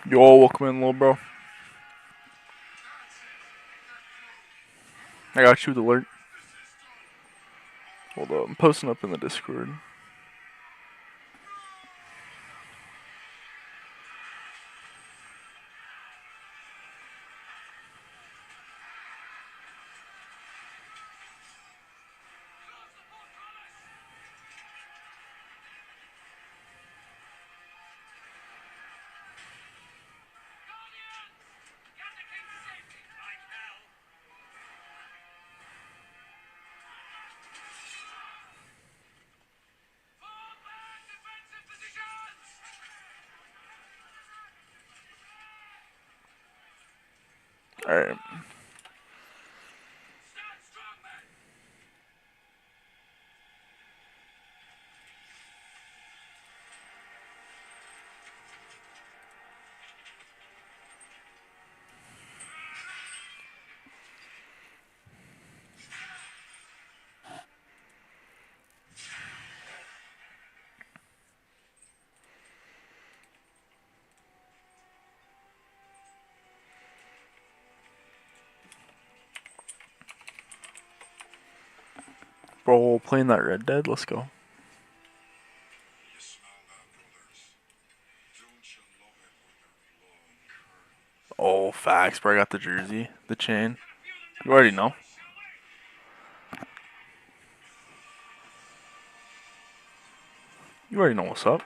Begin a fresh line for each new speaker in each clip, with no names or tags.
Yo, welcome in, little bro. I got you with alert. Hold up, I'm posting up in the Discord. Alright. Bro, playing that Red Dead, let's go. Oh, facts, bro. I got the jersey, the chain. You already know. You already know what's up.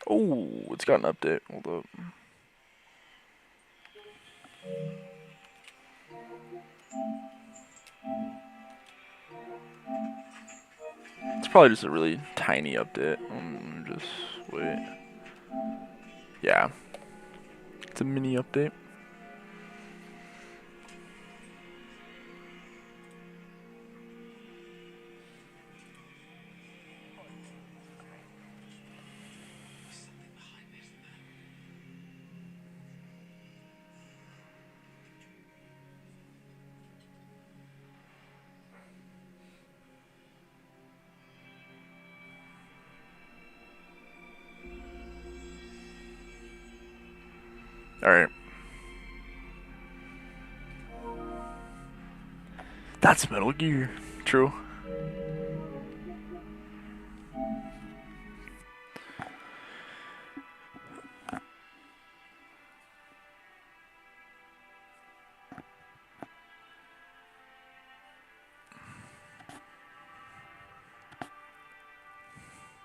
Oh, it's got an update. Hold up. It's probably just a really tiny update. Just wait. Yeah. It's a mini update. Alright. That's Metal Gear. True.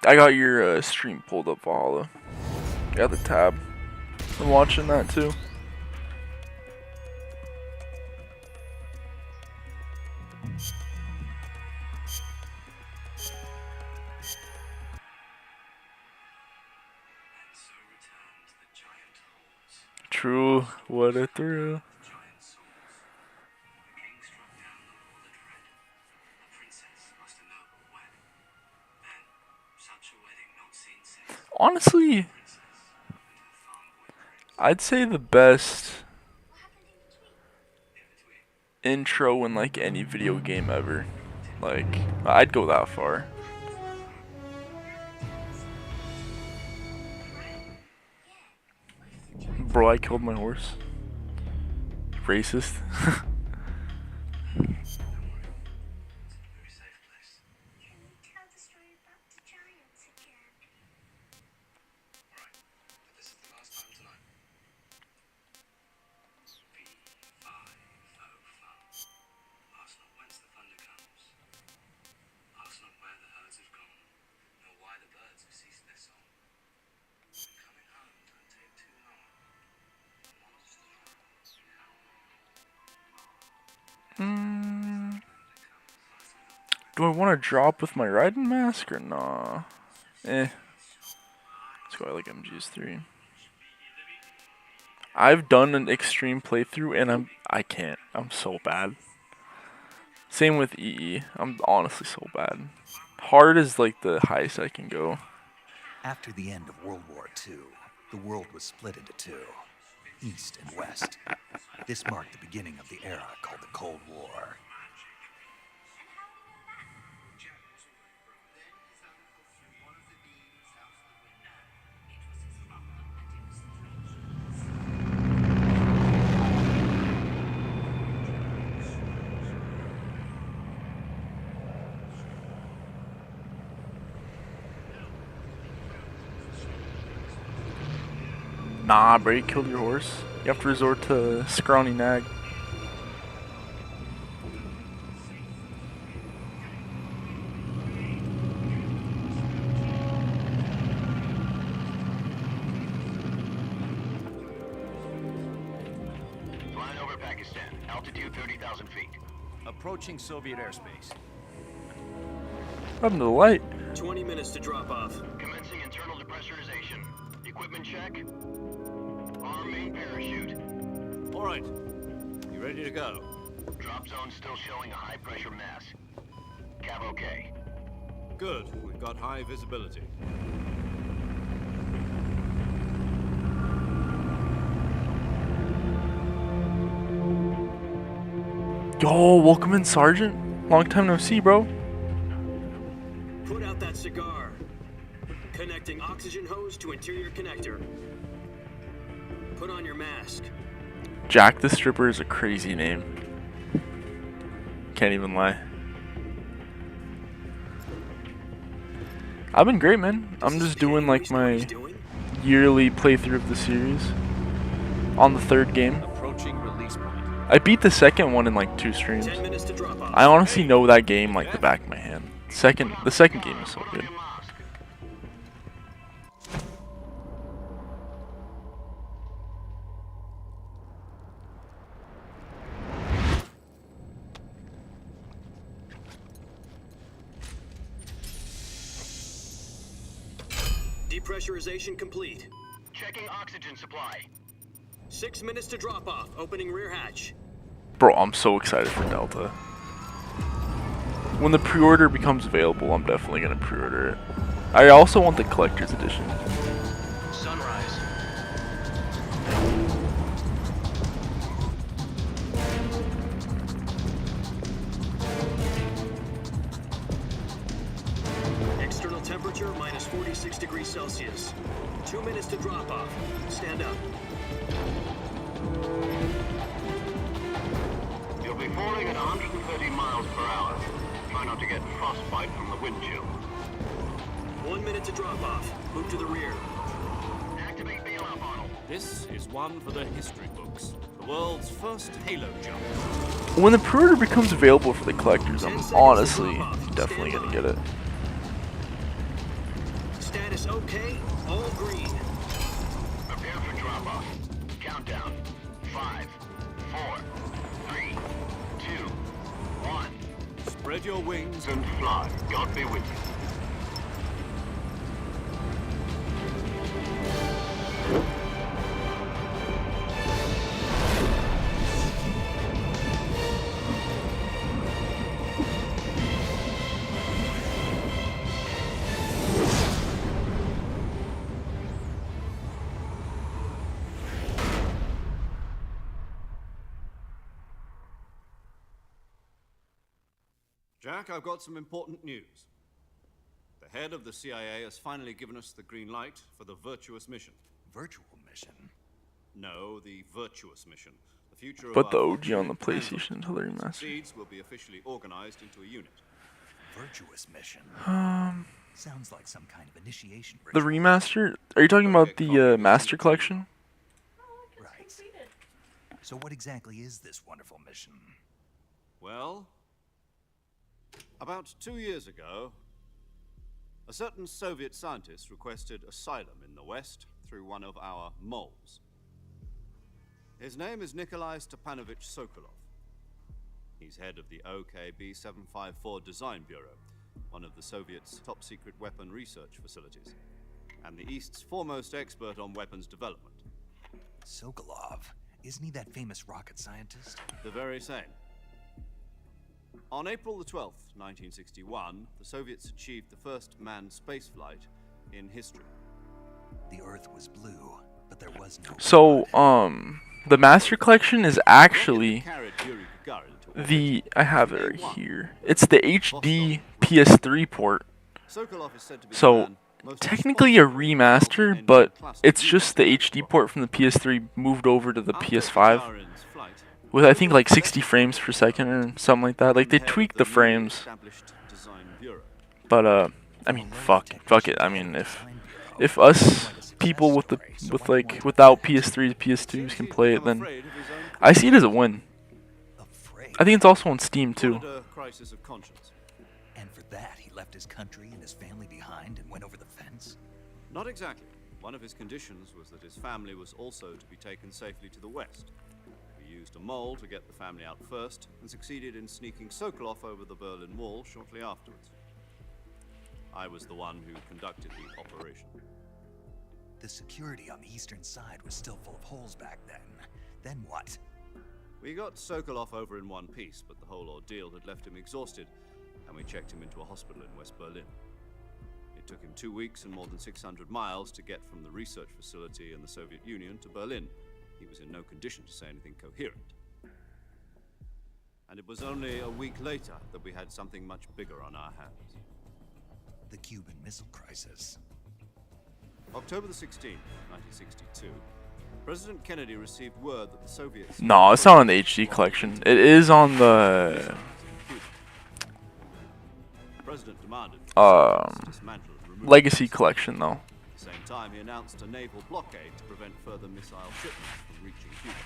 I got your stream pulled up, Valhalla. Got the tab. I'm watching that too. True, what a thrill. Honestly, I'd say the best intro in like any video game ever. Like, I'd go that far. Bro, I killed my horse. Racist. Do I want to drop with my riding mask or nah? Let's go like MGS3. I've done an extreme playthrough and I can't. I'm so bad. Same with EE. I'm honestly so bad. Hard is like the highest I can go.
After the end of World War II, the world was split into two, East and West. This marked the beginning of the era called the Cold War.
Nah, bro, you killed your horse. You have to resort to scrawny nag.
Flying over Pakistan, altitude 30,000 feet.
Approaching Soviet airspace.
Up to the light.
20 minutes to drop off.
Commencing internal depressurization. Equipment check. Arm main parachute.
All right. You ready to go?
Drop zone still showing a high pressure mass. Cav okay.
Good. We've got high visibility.
Yo, welcome in, Sergeant. Long time no see, bro.
Put out that cigar. Connecting oxygen hose to interior connector. Put on your mask.
Jack the Stripper is a crazy name. Can't even lie. I've been great, man. I'm just doing like my yearly playthrough of the series. On the third game.
Approaching release point.
I beat the second one in like 2 streams.
10 minutes to drop off.
I honestly know that game like the back of my hand. The second game is so good.
Depressurization complete.
Checking oxygen supply.
6 minutes to drop off. Opening rear hatch.
Bro, I'm so excited for Delta. When the pre-order becomes available, I'm definitely gonna pre-order it. I also want the collector's edition.
Sunrise.
External temperature minus 46 degrees Celsius. 2 minutes to drop off. Stand up.
You'll be falling at 130 miles per hour. Try not to get frostbite from the wind chill.
1 minute to drop off. Move to the rear.
Activate bailout model.
This is one for the history books. The world's first halo jump.
When the pre-order becomes available for the collectors, I'm honestly definitely gonna get it.
Status okay. All green.
Prepare for drop off. Countdown. 5, 4, 3, 2, 1.
Spread your wings
And fly. God be with you.
Jack, I've got some important news. The head of the CIA has finally given us the green light for the virtuous mission.
Virtual mission?
No, the virtuous mission. The future
But
of
the
our
OG on the
function
PlayStation
and
until they remaster.
succeeds will be officially organized into a unit.
Virtuous mission? Sounds like some kind of initiation
The
ritual.
remaster? Are you talking about the Master Collection?
Right. So what exactly is this wonderful mission?
Well, about 2 years ago, a certain Soviet scientist requested asylum in the West through one of our moles. His name is Nikolai Stepanovich Sokolov. He's head of the OKB-754 Design Bureau, one of the Soviets' top-secret weapon research facilities, and the East's foremost expert on weapons development.
Sokolov? Isn't he that famous rocket scientist?
The very same. On April the 12th, 1961, the Soviets achieved the first manned spaceflight in history.
The Earth was blue, but there was no
So,
blood.
the Master Collection is actually
Carried Yuri Gagarin to orbit.
the, I have it right here. It's the HD PS3 port.
Sokolov is said to be the
So,
man most
technically a
responsible for
remaster,
engine
but
classic
it's
use.
just the HD port from the PS3 moved over to the
After
PS5
Gagarin's flight,
with I think like
Sokolov
60 frames per second or something like that. Like they
head of
tweaked
the
the
newly
frames,
established Design Bureau.
but I mean, fuck it. I mean, if us people with without PS3s, PS2s can play it, then I see it as a win.
Afraid.
I think it's also on Steam too.
A crisis of conscience.
And for that, he left his country and his family behind and went over the fence?
Not exactly. One of his conditions was that his family was also to be taken safely to the west. We used a mole to get the family out first and succeeded in sneaking Sokolov over the Berlin Wall shortly afterwards. I was the one who conducted the operation.
The security on the eastern side was still full of holes back then. Then what?
We got Sokolov over in one piece, but the whole ordeal had left him exhausted, and we checked him into a hospital in West Berlin. It took him 2 weeks and more than 600 miles to get from the research facility in the Soviet Union to Berlin. He was in no condition to say anything coherent. And it was only a week later that we had something much bigger on our hands.
The Cuban Missile Crisis.
October the 16th, 1962, President Kennedy received word that the Soviets...
No, it's not on the HD collection. It is on the
The President demanded dismantle and remove
Legacy collection though.
At the same time, he announced a naval blockade to prevent further missile shipments from reaching Cuba.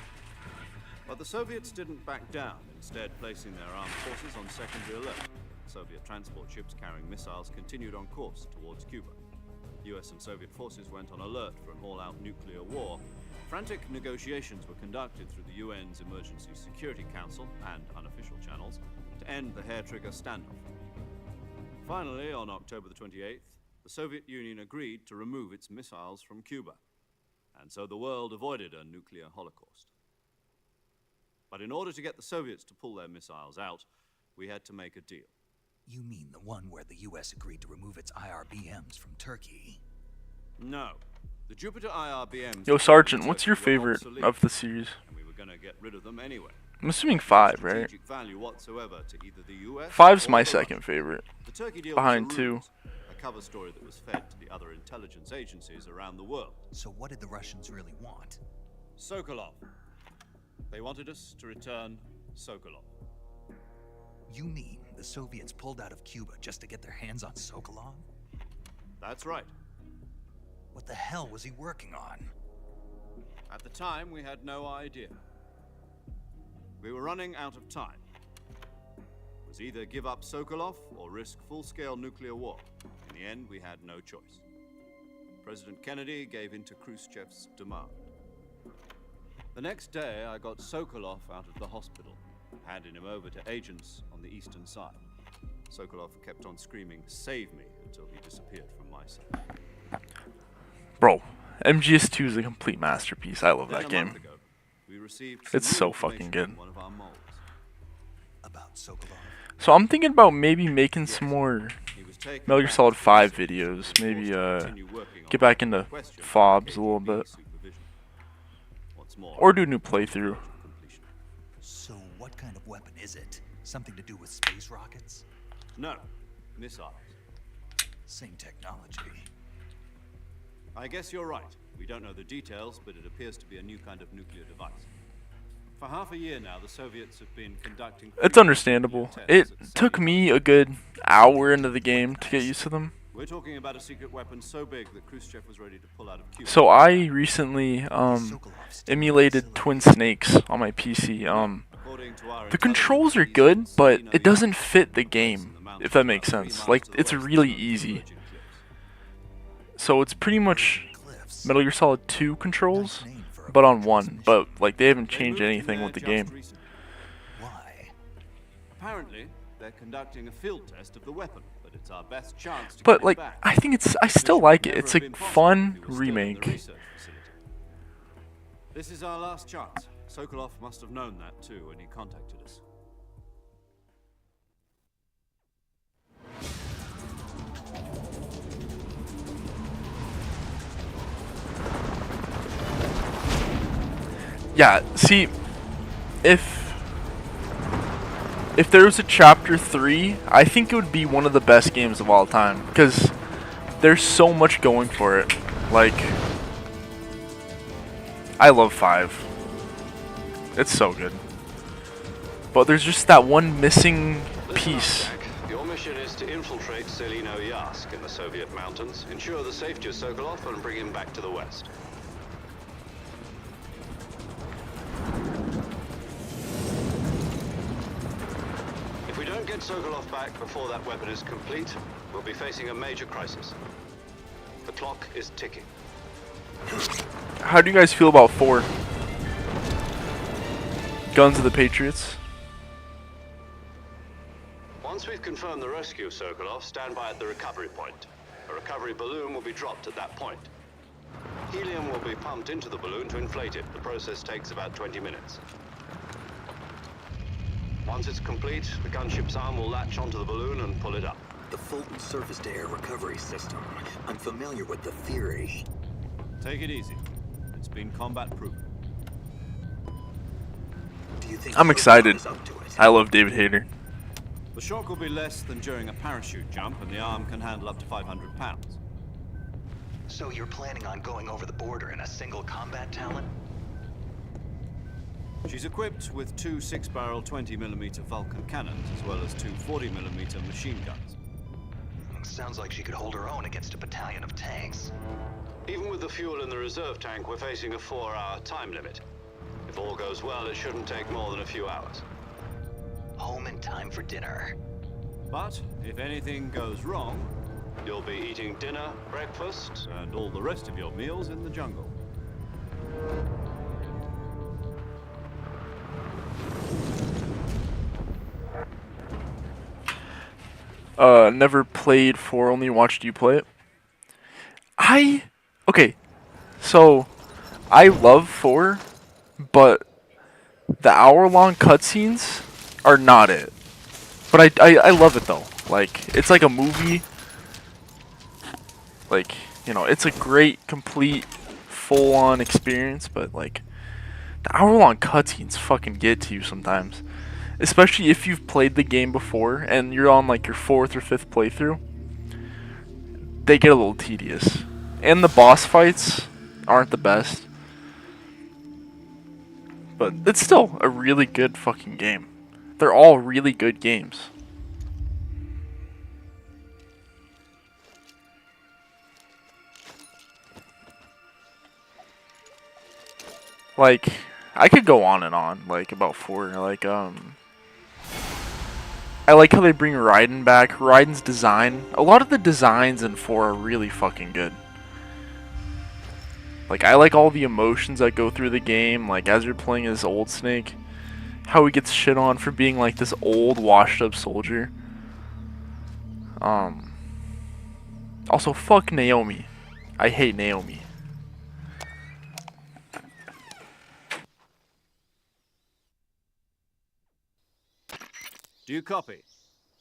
But the Soviets didn't back down, instead placing their armed forces on secondary alert. Soviet transport ships carrying missiles continued on course towards Cuba. US and Soviet forces went on alert for an all-out nuclear war. Frantic negotiations were conducted through the UN's Emergency Security Council and unofficial channels to end the hair-trigger standoff. Finally, on October the 28th, the Soviet Union agreed to remove its missiles from Cuba, and so the world avoided a nuclear holocaust. But in order to get the Soviets to pull their missiles out, we had to make a deal.
You mean the one where the US agreed to remove its IRBMs from Turkey?
No. The Jupiter IRBMs...
Yo, Sergeant, what's your favorite of the series?
And we were going to get rid of them anyway.
I'm assuming 5, right?
Strategic value whatsoever to either the US
5's
or
my
the
second favorite.
The Turkey deal
behind
was a
2.
ruse, a cover story that was fed to the other intelligence agencies around the world.
So what did the Russians really want?
Sokolov. They wanted us to return Sokolov.
You mean the Soviets pulled out of Cuba just to get their hands on Sokolov?
That's right.
What the hell was he working on?
At the time, we had no idea. We were running out of time. It was either give up Sokolov or risk full-scale nuclear war. In the end, we had no choice. President Kennedy gave in to Khrushchev's demand. The next day, I got Sokolov out of the hospital, handing him over to agents on the eastern side. Sokolov kept on screaming, "Save me," until he disappeared from my sight.
Bro, MGS2 is a complete masterpiece. I love
Then
that
a month
game.
ago, we received some
It's
new
so
information
fucking good.
from one of our moles.
About Sokolov?
So I'm thinking about maybe making some more
He was taken
Metal Gear
back
Solid
to
5
research
videos.
and
Maybe
forced to continue working on
get back
the
into
question
FOBs a
of
little
KGB
bit.
supervision. What's more,
Or do a new playthrough.
completion.
So what kind of weapon is it? Something to do with space rockets?
No, missiles.
Same technology.
I guess you're right. We don't know the details, but it appears to be a new kind of nuclear device. For half a year now, the Soviets have been conducting...
It's understandable. It took me a good hour into the game to get used to them.
We're talking about a secret weapon so big that Khrushchev was ready to pull out of Cuba.
So I recently emulated Twin Snakes on my PC.
According to our
The controls are good, but it doesn't fit the game, if that makes sense. Like, it's really easy. So it's pretty much Metal Gear Solid 2 controls, but on 1. But, like, they haven't changed anything with the game.
Why?
Apparently, they're conducting a field test of the weapon, but it's our best chance to
But,
get
like,
it back.
I think I still like it. It's a fun remake.
This is our last chance. Sokolov must have known that too when he contacted us.
Yeah, see, if there was a chapter 3, I think it would be one of the best games of all time, because there's so much going for it. Like, I love 5. It's so good. But there's just that one missing piece.
Your mission is to infiltrate Selino Yask in the Soviet mountains, ensure the safety of Sokolov, and bring him back to the west. If we don't get Sokolov back before that weapon is complete, we'll be facing a major crisis. The clock is ticking.
How do you guys feel about 4? Guns of the Patriots?
Once we've confirmed the rescue of Sokolov, stand by at the recovery point. A recovery balloon will be dropped at that point. Helium will be pumped into the balloon to inflate it. The process takes about 20 minutes. Once it's complete, the gunship's arm will latch onto the balloon and pull it up.
The Fulton surface-to-air recovery system. I'm familiar with the theory.
Take it easy. It's been combat-proven.
Do you think
I'm excited.
is up to it?
I love David Hayter.
The shock will be less than during a parachute jump, and the arm can handle up to 500 pounds.
So you're planning on going over the border in a single combat talent?
She's equipped with 2 6-barrel 20mm Vulcan cannons, as well as 2 40mm machine guns.
Sounds like she could hold her own against a battalion of tanks.
Even with the fuel in the reserve tank, we're facing a 4-hour time limit. If all goes well, it shouldn't take more than a few hours.
Home in time for dinner.
But if anything goes wrong,
You'll be eating dinner, breakfast,
and all the rest of your meals in the jungle.
Never played 4, only watched you play it. Okay, so I love 4, but the hour-long cutscenes are not it. But I love it though. Like, it's like a movie. Like, you know, it's a great, complete, full-on experience, but like, the hour-long cutscenes fucking get to you sometimes. Especially if you've played the game before and you're on like your 4th or 5th playthrough. They get a little tedious. And the boss fights aren't the best. But it's still a really good fucking game. They're all really good games. Like, I could go on and on, like, about 4. Like, I like how they bring Raiden back. Raiden's design. A lot of the designs in 4 are really fucking good. Like, I like all the emotions that go through the game. Like, as you're playing as old Snake, how he gets shit on for being like this old, washed-up soldier. Also, fuck Naomi. I hate Naomi.
Do you copy?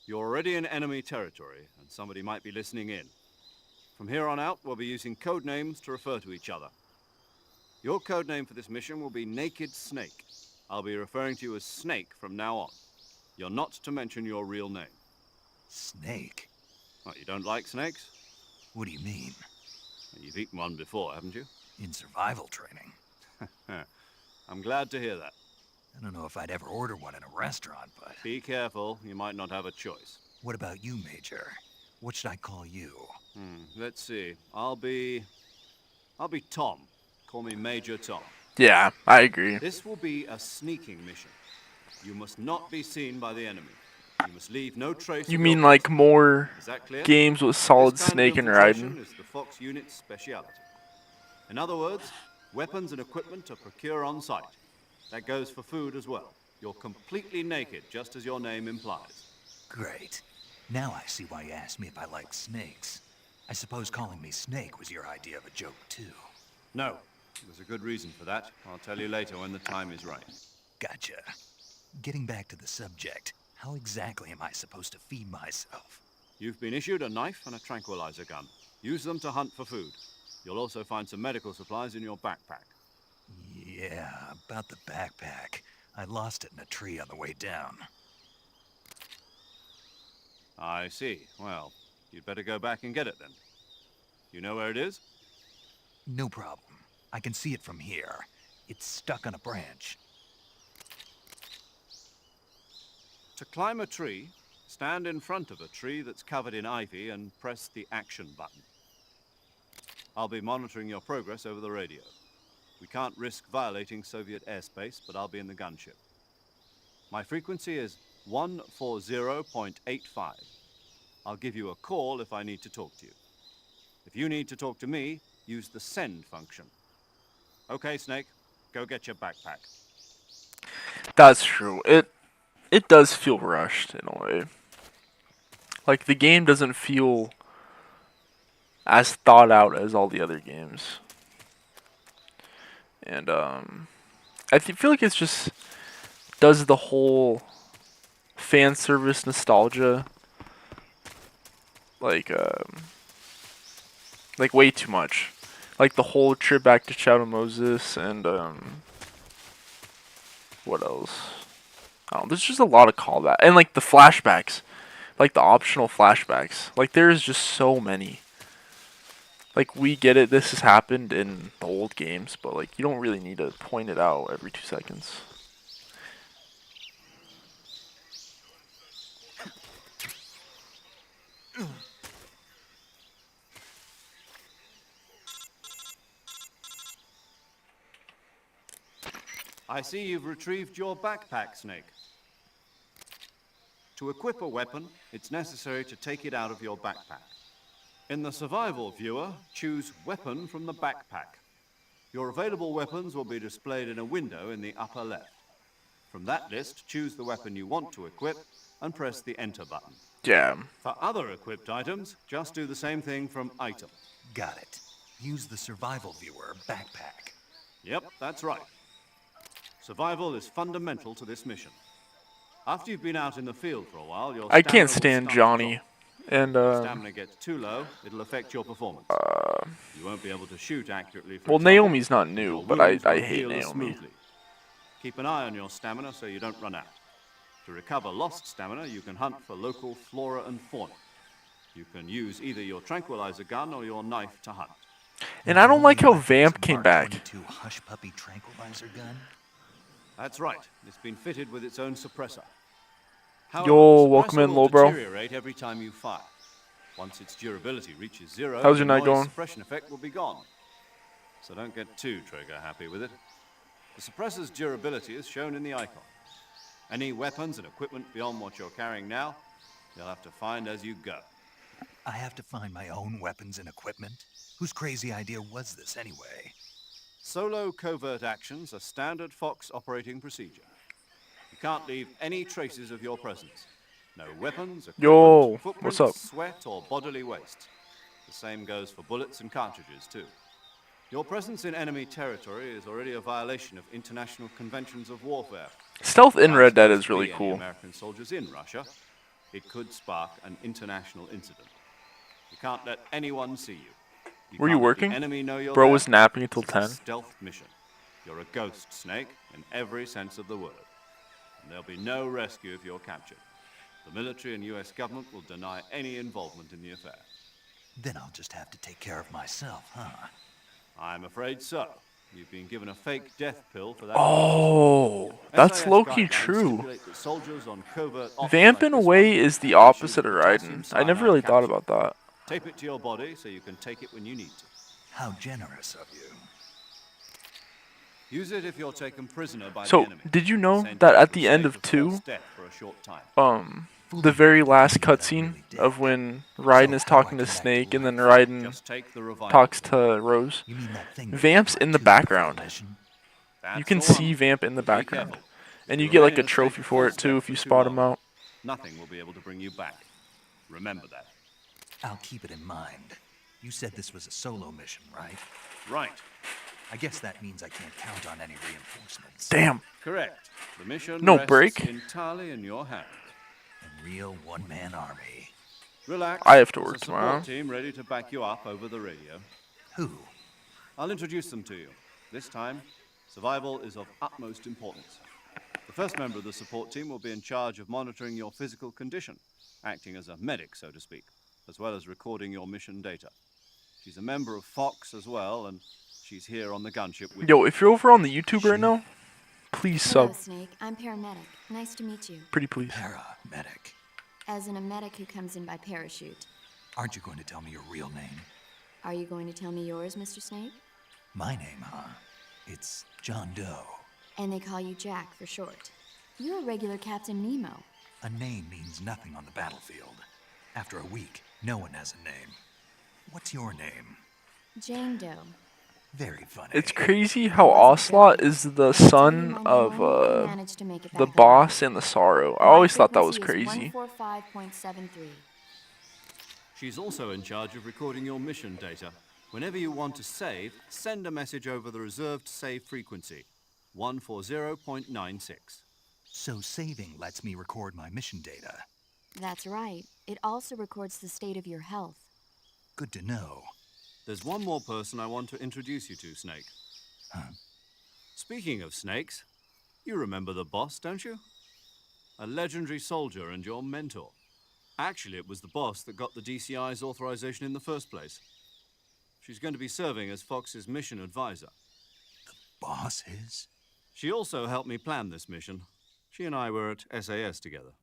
You're already in enemy territory, and somebody might be listening in. From here on out, we'll be using code names to refer to each other. Your code name for this mission will be Naked Snake. I'll be referring to you as Snake from now on. You're not to mention your real name.
Snake?
What, you don't like snakes?
What do you mean?
You've eaten one before, haven't you?
In survival training?
I'm glad to hear that.
I don't know if I'd ever order one in a restaurant, but...
Be careful, you might not have a choice.
What about you, Major? What should I call you?
Let's see. I'll be Tom. Call me Major Tom.
Yeah, I agree.
This will be a sneaking mission. You must not be seen by the enemy. You must leave no trace.
You
of
mean
your
like more
Is that clear?
games with solid
This kind of
Snake and
infiltration
Raiden?
is the Fox unit's speciality. In other words, weapons and equipment are procured on site. That goes for food as well. You're completely naked, just as your name implies.
Great. Now I see why you asked me if I like snakes. I suppose calling me Snake was your idea of a joke, too.
No, there's a good reason for that. I'll tell you later when the time is right.
Gotcha. Getting back to the subject, how exactly am I supposed to feed myself?
You've been issued a knife and a tranquilizer gun. Use them to hunt for food. You'll also find some medical supplies in your backpack.
Yeah, about the backpack. I lost it in a tree on the way down.
I see. Well, you'd better go back and get it then. You know where it is?
No problem. I can see it from here. It's stuck on a branch.
To climb a tree, stand in front of a tree that's covered in ivy and press the action button. I'll be monitoring your progress over the radio. We can't risk violating Soviet airspace, but I'll be in the gunship. My frequency is 140.85. I'll give you a call if I need to talk to you. If you need to talk to me, use the send function. Okay, Snake, go get your backpack.
That's true. It does feel rushed in a way. Like the game doesn't feel as thought out as all the other games. And feel like it's just does the whole fan service nostalgia like way too much. Like the whole trip back to Shadow Moses and what else? Oh, there's just a lot of callback and like the flashbacks, like the optional flashbacks. Like there's just so many. Like we get it, this has happened in the old games, but like you don't really need to point it out every 2 seconds.
I see you've retrieved your backpack, Snake. To equip a weapon, it's necessary to take it out of your backpack. In the survival viewer, choose Weapon from the backpack. Your available weapons will be displayed in a window in the upper left. From that list, choose the weapon you want to equip and press the Enter button.
Yeah.
For other equipped items, just do the same thing from Item.
Got it. Use the survival viewer backpack.
Yep, that's right. Survival is fundamental to this mission. After you've been out in the field for a while, your
I can't
stamina will
stand
start to
Johnny.
drop.
And
If stamina gets too low, it'll affect your performance. You won't be able to shoot accurately. For
well,
example,
Naomi's not
and
new,
your
but
wounds
I
won't
hate
heal as
Naomi.
smoothly. Keep an eye on your stamina so you don't run out. To recover lost stamina, you can hunt for local flora and fauna. You can use either your tranquilizer gun or your knife to hunt.
And I don't like how Vamp came back.
Mark 22 Hush Puppy tranquilizer gun?
That's right. It's been fitted with its own suppressor.
Yo,
the
welcome
suppressor
in,
will
low bro.
deteriorate every time you fire. Once its durability reaches 0,
How's your
the
night
noise
going?
suppression effect will be gone. So don't get too trigger happy with it. The suppressor's durability is shown in the icon. Any weapons and equipment beyond what you're carrying now, you'll have to find as you go.
I have to find my own weapons and equipment? Whose crazy idea was this anyway?
Solo covert actions are standard Fox operating procedure. You can't leave any traces of your presence. No weapons, equipment,
Yo,
footprints,
what's up?
sweat, or bodily waste. The same goes for bullets and cartridges, too. Your presence in enemy territory is already a violation of international conventions of warfare.
Stealth in Red Dead
Whilst
is really
there may be
cool.
any American soldiers in Russia, it could spark an international incident. You can't let anyone see you.
Were you
can't let the
working?
enemy know you're
Bro
there.
was napping until
It's a
10.
stealth mission. You're a ghost, Snake, in every sense of the word. And there'll be no rescue if you're captured. The military and U.S. government will deny any involvement in the affair.
Then I'll just have to take care of myself, huh?
I'm afraid so. You've been given a fake death pill for that.
Oh, that's
SAS
low-key
guidelines
true.
stipulate that soldiers on covert ops
Vamp
like
in a
this
way
one
is the
shoot
opposite of
with potassium
Raiden. I never
cyanide
really thought
capsule.
about that.
Tape it to your body so you can take it when you need to.
How generous of you.
Use it if you're taken prisoner by
So,
the enemy.
did you know
Send
that
you
at
to
the
a
end
state
of 2,
false death for a short time.
the very last cutscene of when Raiden is talking to Snake and then Raiden
Just take the revival.
talks to Rose,
You mean that thing
Vamp's in the background.
mission?
You
That's
can
the one.
see Vamp in the
Be
background.
careful.
And
If
you get like
remain
a
in state
trophy
of
for it
false
too
death
if you
for too
spot him
long,
out.
Nothing will be able to bring you back. Remember that.
I'll keep it in mind. You said this was a solo mission, right?
Right.
I guess that means I can't count on any reinforcements.
Damn.
Correct. The mission
No
rests
break?
entirely in your hands.
A real one-man army.
Relax.
I have to
There's
work
a support
tomorrow.
team ready to back you up over the radio.
Who?
I'll introduce them to you. This time, Survival is of utmost importance. The first member of the support team will be in charge of monitoring your physical condition, acting as a medic, so to speak, as well as recording your mission data. She's a member of Fox as well, and she's here on the gunship with
Yo,
you.
if you're over on the YouTube right now, please
Hello,
sub.
Snake. I'm paramedic. Nice to meet you.
Pretty please.
Paramedic.
As in a medic who comes in by parachute.
Aren't you going to tell me your real name?
Are you going to tell me yours, Mr. Snake?
My name, huh? It's John Doe.
And they call you Jack for short. You're a regular Captain Nemo.
A name means nothing on the battlefield. After a week, no one has a name. What's your name?
Jane Doe.
Very funny.
It's crazy how Ocelot is the son of the boss and the Sorrow. I always thought that was crazy.
145.73.
She's also in charge of recording your mission data. Whenever you want to save, send a message over the reserved save frequency, 140.96.
So saving lets me record my mission data.
That's right. It also records the state of your health.
Good to know.
There's one more person I want to introduce you to, Snake.
Huh?
Speaking of snakes, you remember the boss, don't you? A legendary soldier and your mentor. Actually, it was the boss that got the DCI's authorization in the first place. She's going to be serving as Fox's mission advisor.
Boss is?
She also helped me plan this mission. She and I were at SAS together.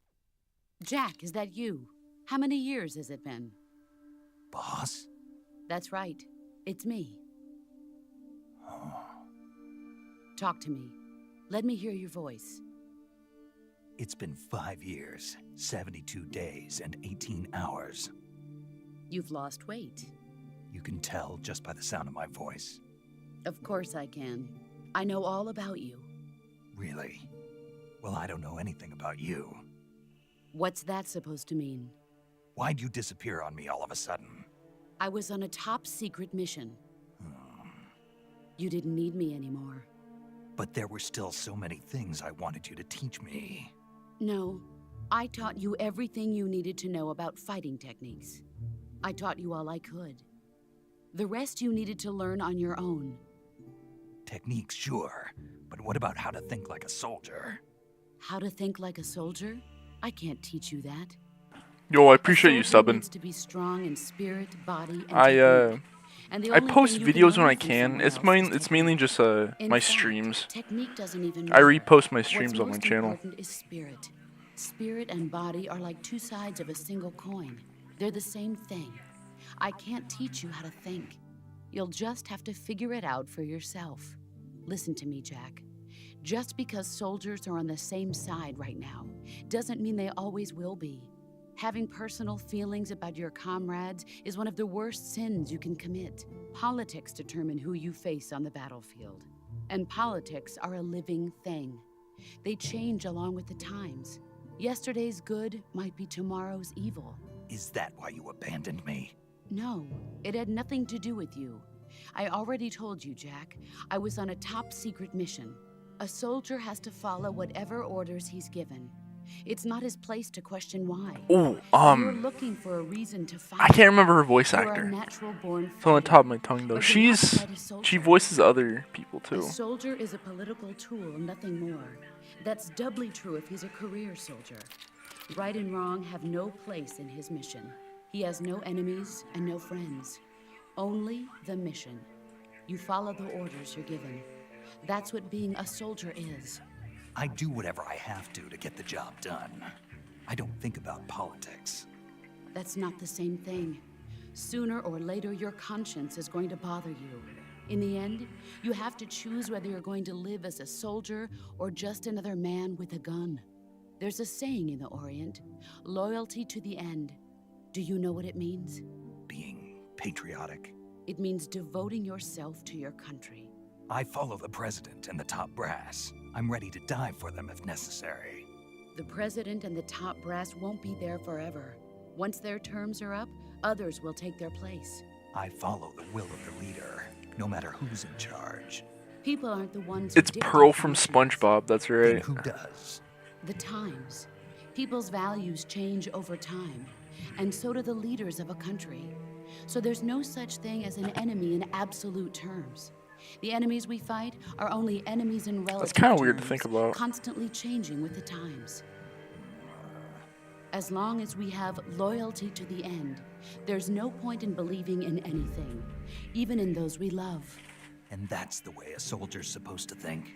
Jack, is that you? How many years has it been?
Boss?
That's right. It's me.
Oh.
Talk to me. Let me hear your voice.
It's been 5 years, 72 days, and 18 hours.
You've lost weight.
You can tell just by the sound of my voice.
Of course I can. I know all about you.
Really? Well, I don't know anything about you.
What's that supposed to mean?
Why'd you disappear on me all of a sudden?
I was on a top-secret mission. You didn't need me anymore.
But there were still so many things I wanted you to teach me.
No, I taught you everything you needed to know about fighting techniques. I taught you all I could. The rest you needed to learn on your own.
Techniques, sure. But what about how to think like a soldier?
How to think like a soldier? I can't teach you that.
Yo, I appreciate you
A soldier
subbing.
needs to be strong in spirit, body, and
I
technique. And the
I
only
post
thing you
videos when
learn
I
from
can.
someone
It's
else is
it's mainly
technique.
just
In
my
fact,
streams.
Technique doesn't even
I
matter.
repost my
What's
streams on my
most
channel.
important is spirit. Spirit and body are like two sides of a single coin. They're the same thing. I can't teach you how to think. You'll just have to figure it out for yourself. Listen to me, Jack. Just because soldiers are on the same side right now doesn't mean they always will be. Having personal feelings about your comrades is one of the worst sins you can commit. Politics determine who you face on the battlefield. And politics are a living thing. They change along with the times. Yesterday's good might be tomorrow's evil.
Is that why you abandoned me?
No, it had nothing to do with you. I already told you, Jack. I was on a top-secret mission. A soldier has to follow whatever orders he's given. It's not his place to question why.
Oh,
You're looking for a reason to fight.
I can't remember her voice
You're a
actor.
natural-born
It's on the
fighter.
top of my tongue though.
But you're not
She
quite a soldier.
voices other people
A
too.
soldier is a political tool, nothing more. That's doubly true if he's a career soldier. Right and wrong have no place in his mission. He has no enemies and no friends. Only the mission. You follow the orders you're given. That's what being a soldier is.
I do whatever I have to get the job done. I don't think about politics.
That's not the same thing. Sooner or later, your conscience is going to bother you. In the end, you have to choose whether you're going to live as a soldier or just another man with a gun. There's a saying in the Orient, loyalty to the end. Do you know what it means?
Being patriotic.
It means devoting yourself to your country.
I follow the president and the top brass. I'm ready to die for them if necessary.
The president and the top brass won't be there forever. Once their terms are up, others will take their place.
I follow the will of the leader, no matter who's in charge.
People aren't the ones who
It's
dictate
Pearl from
missions.
SpongeBob. That's
Then
right.
who does?
The times. People's values change over time, and so do the leaders of a country. So there's no such thing as an enemy in absolute terms. The enemies we fight are only enemies in relative
That's kind of weird to
terms,
think about.
constantly changing with the times. As long as we have loyalty to the end, there's no point in believing in anything, even in those we love.
And that's the way a soldier's supposed to think.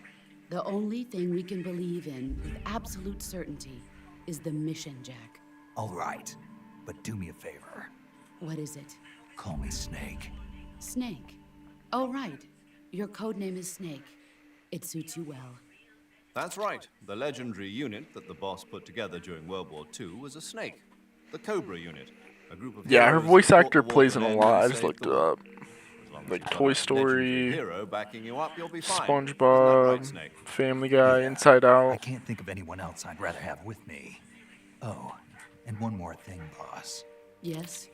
The only thing we can believe in with absolute certainty is the mission, Jack.
All right, but do me a favor.
What is it?
Call me Snake.
Snake. Oh, right. Your code name is Snake. It suits you well.
That's right. The legendary unit that the boss put together during World War II was a snake. The Cobra unit. A group of
Yeah, her
heroes
voice
that fought
actor
the war
plays
to
in a
an end
lot.
and
I just
saved
looked
the
it
world.
up.
As long as
Like
you've got
Toy
a legendary
Story,
hero backing you up, you'll be fine.
SpongeBob,
Isn't that right, Snake?
Family Guy,
Yeah.
Inside
I
Out.
can't think of anyone else I'd rather have with me. Oh, and one more thing, boss.
Yes?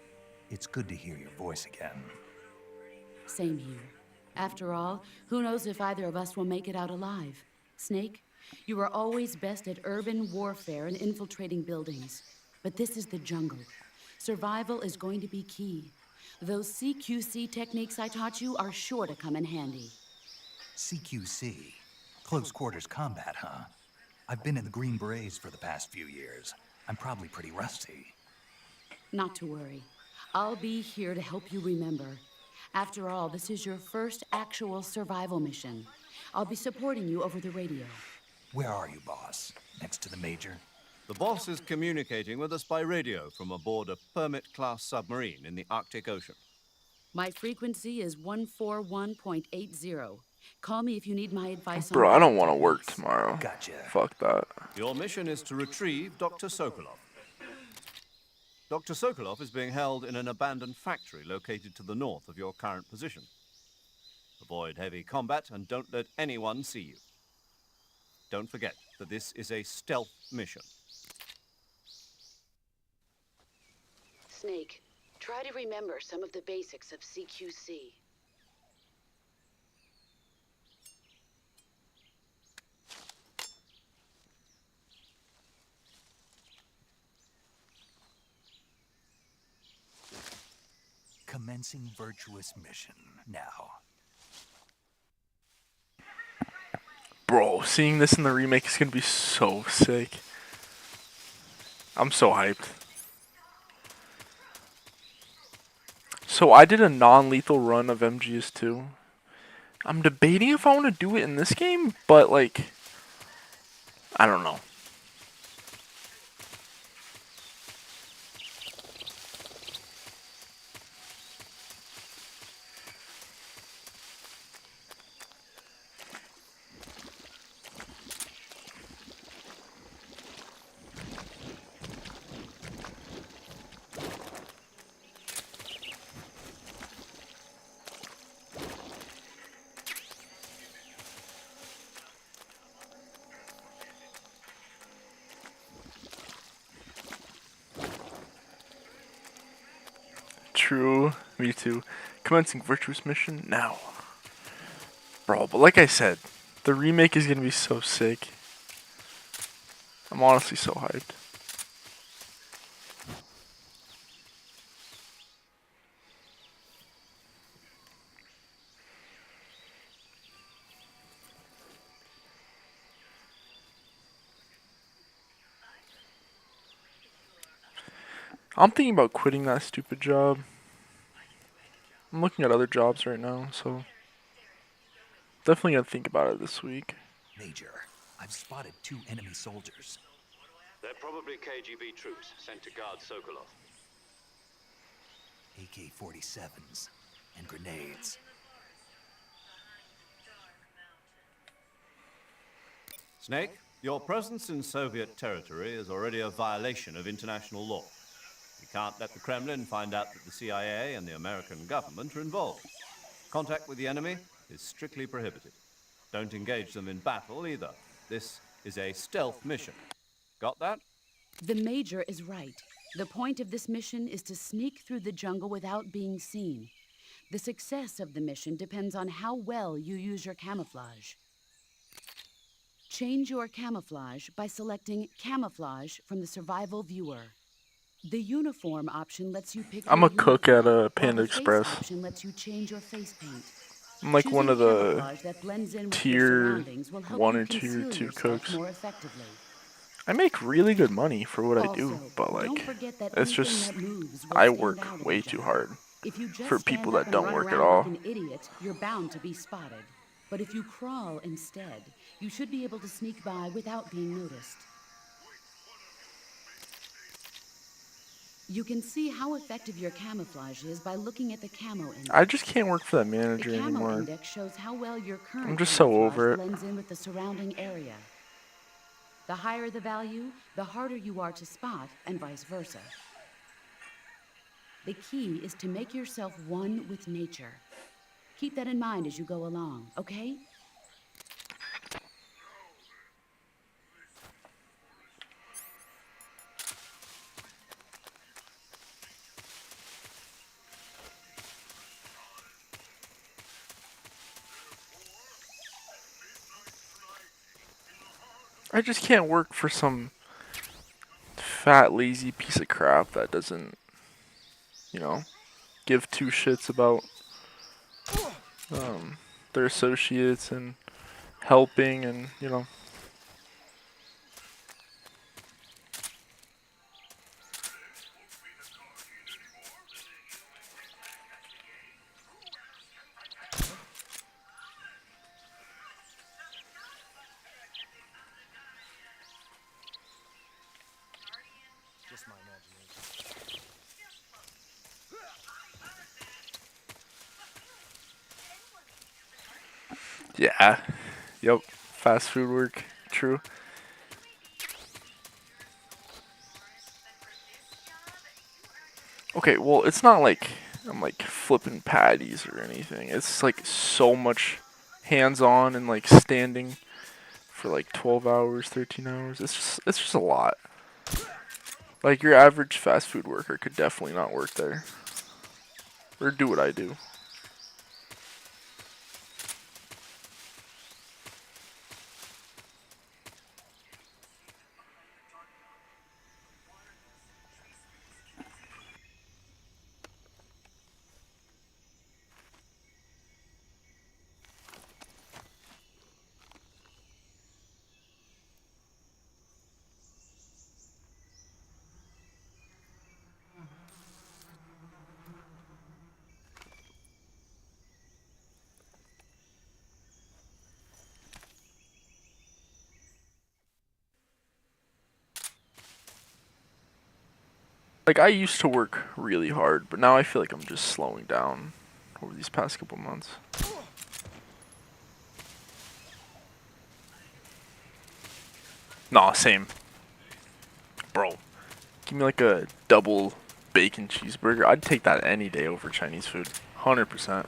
It's good to hear your voice again.
Same here. After all, who knows if either of us will make it out alive? Snake, you are always best at urban warfare and infiltrating buildings. But this is the jungle. Survival is going to be key. Those CQC techniques I taught you are sure to come in handy.
CQC. Close quarters combat, huh? I've been in the Green Berets for the past few years. I'm probably pretty rusty.
Not to worry. I'll be here to help you remember. After all, this is your first actual survival mission. I'll be supporting you over the radio.
Where are you, boss? Next to the Major?
The boss is communicating with us by radio from aboard a Permit-class submarine in the Arctic Ocean.
My frequency is 141.80. Call me if you need my advice on...
Bro, I don't want to work tomorrow.
Gotcha.
Fuck that.
Your mission is to retrieve Dr. Sokolov. Dr. Sokolov is being held in an abandoned factory located to the north of your current position. Avoid heavy combat and don't let anyone see you. Don't forget that this is a stealth mission.
Snake, try to remember some of the basics of CQC.
Commencing virtuous mission now.
Bro, seeing this in the remake is gonna be so sick. I'm so hyped. So I did a non-lethal run of MGS2. I'm debating if I want to do it in this game, but like, I don't know. True, me too. Commencing virtuous mission now. Bro, but like I said, the remake is gonna be so sick. I'm honestly so hyped. I'm thinking about quitting that stupid job. I'm looking at other jobs right now, so definitely gonna think about it this week.
Major, I've spotted 2 enemy soldiers.
They're probably KGB troops sent to guard Sokolov.
AK-47s and grenades.
Snake, your presence in Soviet territory is already a violation of international law. You can't let the Kremlin find out that the CIA and the American government are involved. Contact with the enemy is strictly prohibited. Don't engage them in battle either. This is a stealth mission. Got that?
The Major is right. The point of this mission is to sneak through the jungle without being seen. The success of the mission depends on how well you use your camouflage. Change your camouflage by selecting Camouflage from the Survival Viewer. The uniform option lets you pick
I'm
your
a cook at
uniform,
a Panda
while the face
Express.
option lets you change your face paint.
I'm like one
Choosing
of the
camouflage that blends in with your
tier
surroundings will help
1
you
or tier
conceal
2
yourself
cooks.
more effectively.
I make really good money for what I do,
Also,
but
don't
like,
forget that
it's
anything
just,
that moves will
I
stand
work
out in the
way too
dark.
hard
If you just
for
stand
people
up
that
and
don't
run
work at
around like
all.
an idiot, you're bound to be spotted. But if you crawl instead, you should be able to sneak by without being noticed. You can see how effective your camouflage is by looking at the camo index.
I just can't work for that
The
manager
camo
anymore.
index shows how well your current
I'm just so
camouflage
over it.
blends in with the surrounding area. The higher the value, the harder you are to spot, and vice versa. The key is to make yourself one with nature. Keep that in mind as you go along, okay?
I just can't work for some fat, lazy piece of crap that doesn't, you know, give two shits about their associates and helping and, you know. Yeah. Yep. Fast food work. True. Okay, well, it's not like I'm like flipping patties or anything. It's like so much hands-on and like standing for like 12 hours, 13 hours. It's just a lot. Like your average fast food worker could definitely not work there or do what I do. Like I used to work really hard, but now I feel like I'm just slowing down over these past couple months. Nah, same. Bro, give me like a double bacon cheeseburger. I'd take that any day over Chinese food. 100%.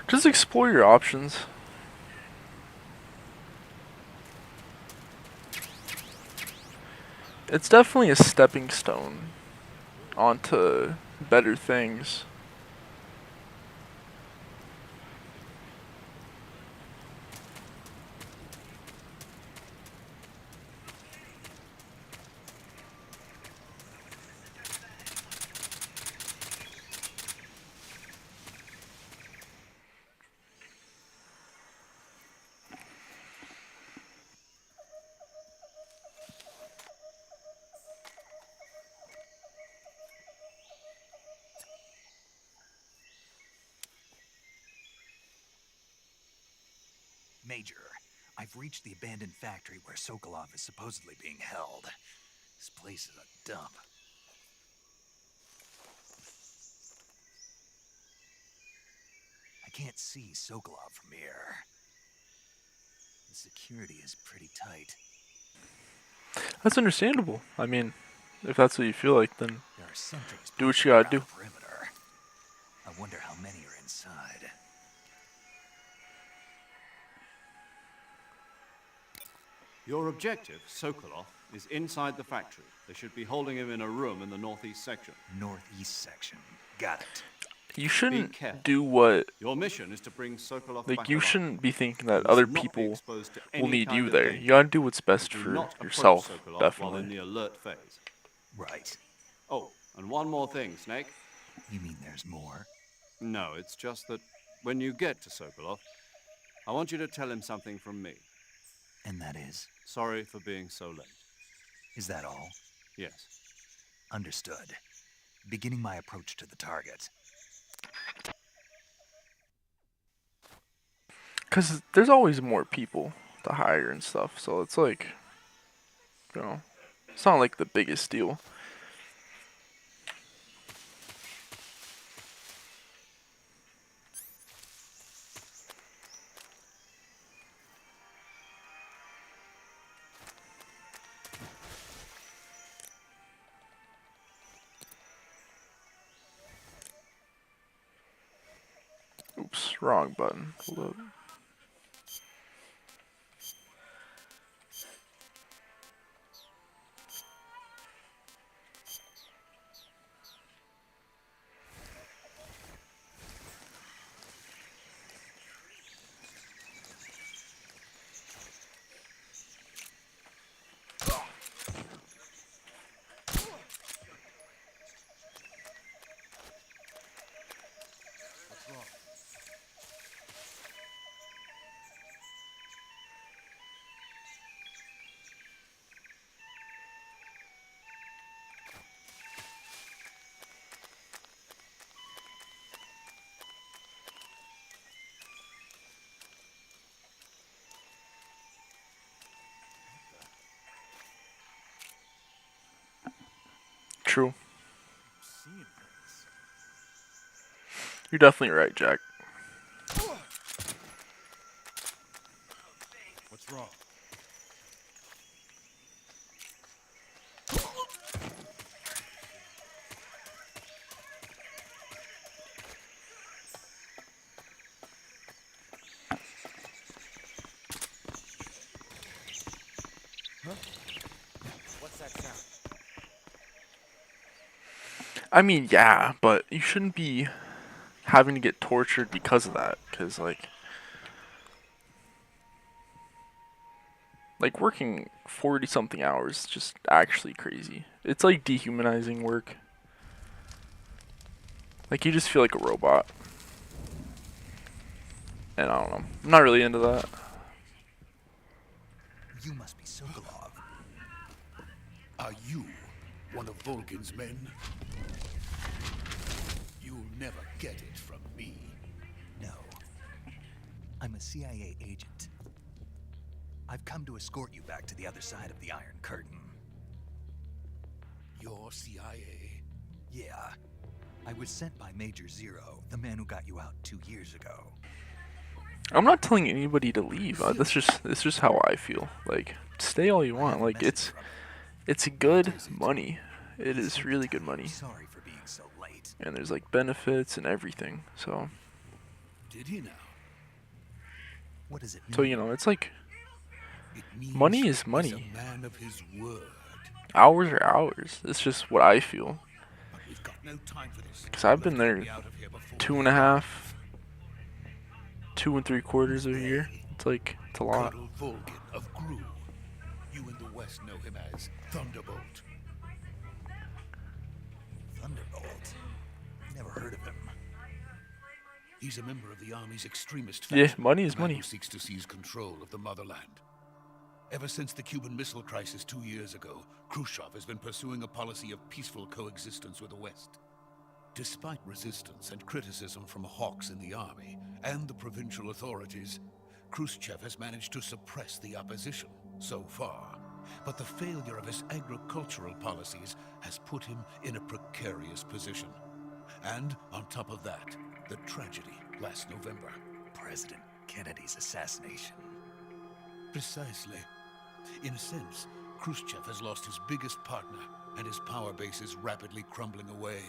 Just explore your options. It's definitely a stepping stone onto better things.
Major, I've reached the abandoned factory where Sokolov is supposedly being held. This place is a dump. I can't see Sokolov from here. The security is pretty tight.
That's understandable. I mean, if that's what you feel like, then
There are sentries
do what
posted
you gotta
around
do.
the perimeter. I wonder how many are inside.
Your objective, Sokolov, is inside the factory. They should be holding him in a room in the northeast section.
Northeast section. Got it.
You shouldn't
careful.
do what,
Your mission is to bring Sokolov
like,
back
you
alive.
shouldn't be thinking
He
that
must
other
not be
people
exposed to
will
any
need
kind
you
of
there.
danger.
You gotta do what's best
Do
for
not approach
yourself,
Sokolov while
definitely.
in the alert phase.
Right.
Oh, and one more thing, Snake.
You mean there's more?
No, it's just that when you get to Sokolov, I want you to tell him something from me.
And that is?
Sorry for being so late.
Is that all?
Yes.
Understood. Beginning my approach to the target.
Because there's always more people to hire and stuff, so it's like, you know, it's not like the biggest deal. Oops, wrong button. Hold up. True. You're definitely right, Jack.
What's wrong? What's that sound?
I mean, yeah, but you shouldn't be having to get tortured because of that. Because, like working 40-something hours is just actually crazy. It's like dehumanizing work. Like, you just feel like a robot. And I don't know. I'm not really into that.
You must be Sokolov.
Are you one of Volgin's men? You'll never get it from me.
No. I'm a CIA agent. I've come to escort you back to the other side of the Iron Curtain.
You're CIA?
Yeah. I was sent by Major Zero, the man who got you out 2 years ago.
I'm not telling anybody to leave. That's just how I feel. Like, stay all you want. Like, it's good money. It is really good money.
Sorry for being so late.
And there's like benefits and everything. So
Did he now?
What does it mean?
so you know, it's like
It means
money is
he's
money.
a man of his word.
Hours are hours. It's just what I feel.
But we've got no time for this.
'Cause I've
We'll
been
have to
there
be out of here before
2.5, 2 3/4 of a year. It's a lot.
Colonel Volgin of Gru. You in the West know him as Thunderbolt.
Thunderbolt? Never heard of him.
He's a member of the Army's extremist
Yeah,
faction.
money is
a man
money.
who seeks to seize control of the motherland. Ever since the Cuban Missile Crisis 2 years ago, Khrushchev has been pursuing a policy of peaceful coexistence with the West. Despite resistance and criticism from hawks in the army and the provincial authorities, Khrushchev has managed to suppress the opposition so far. But the failure of his agricultural policies has put him in a precarious position. And on top of that, the tragedy last November.
President Kennedy's assassination.
Precisely. In a sense, Khrushchev has lost his biggest partner, and his power base is rapidly crumbling away.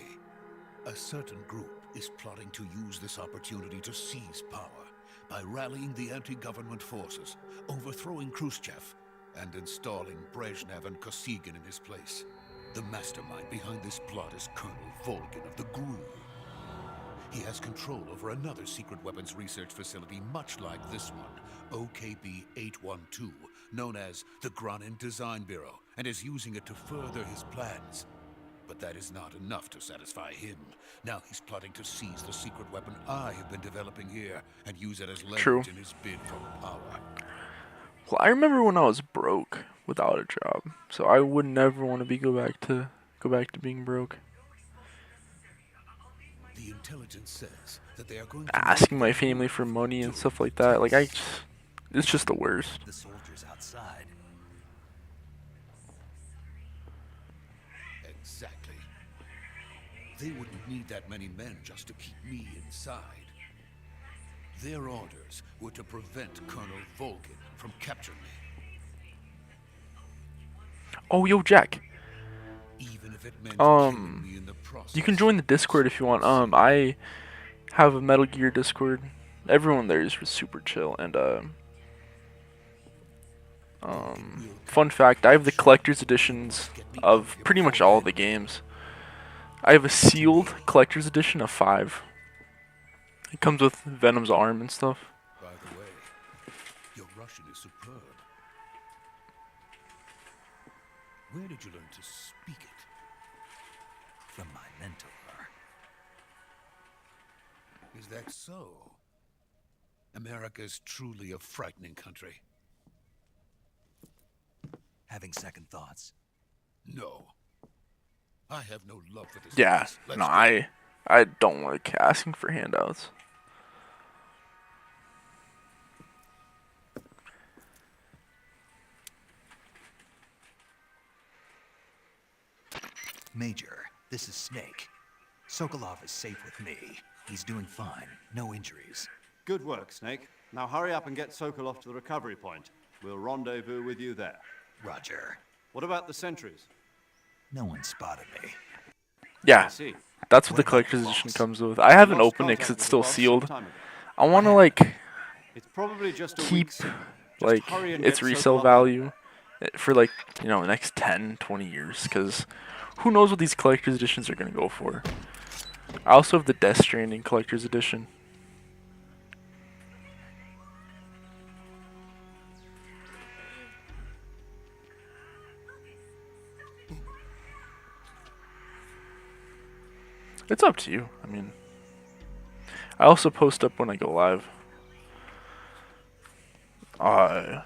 A certain group is plotting to use this opportunity to seize power by rallying the anti-government forces, overthrowing Khrushchev, and installing Brezhnev and Kosygin in his place. The mastermind behind this plot is Colonel Volgin of the GRU. He has control over another secret weapons research facility much like this one, OKB-812, known as the Granin Design Bureau, and is using it to further his plans. But that is not enough to satisfy him. Now he's plotting to seize the secret weapon I have been developing here and use it as leverage in his bid for power.
Well, I remember when I was broke without a job, so I would never want to go back to being broke.
The intelligence says that they are going to
Asking my family for money and stuff like that, like it's just the worst.
The soldiers outside.
Exactly. They wouldn't need that many men just to keep me inside. Their orders were to prevent Colonel Volgin from capturing me.
Oh, yo, Jack.
Even if it meant killing me in the process.
You can join the Discord if you want. I have a Metal Gear Discord. Everyone there is super chill, and fun fact, I have the collector's editions of pretty much all of the games. I have a sealed collector's edition of 5. It comes with Venom's arm and stuff.
By the way, your Russian is superb. Where did you learn to speak it?
From my mentor.
Is that so? America is truly a frightening country.
Having second thoughts.
No. I have no love for this
Yeah,
place. Let's
no,
go.
I don't like asking for handouts.
Major, this is Snake. Sokolov is safe with me. He's doing fine. No injuries.
Good work, Snake. Now hurry up and get Sokolov to the recovery point. We'll rendezvous with you there.
Roger.
What about the sentries?
No one spotted me.
Yeah,
I see.
that's what the collector's edition comes with. I haven't
Lost
opened it because
contact
it's
with
still
the boss some
sealed.
time ago.
I want to like
It's probably just a
keep
week soon. Just
like
hurry and
its
get
resale
Sokolov
value for like, you know, the next 10, 20 years, because who knows what these collector's editions are going to go for. I also have the Death Stranding collector's edition. It's up to you. I mean, I also post up when I go live. I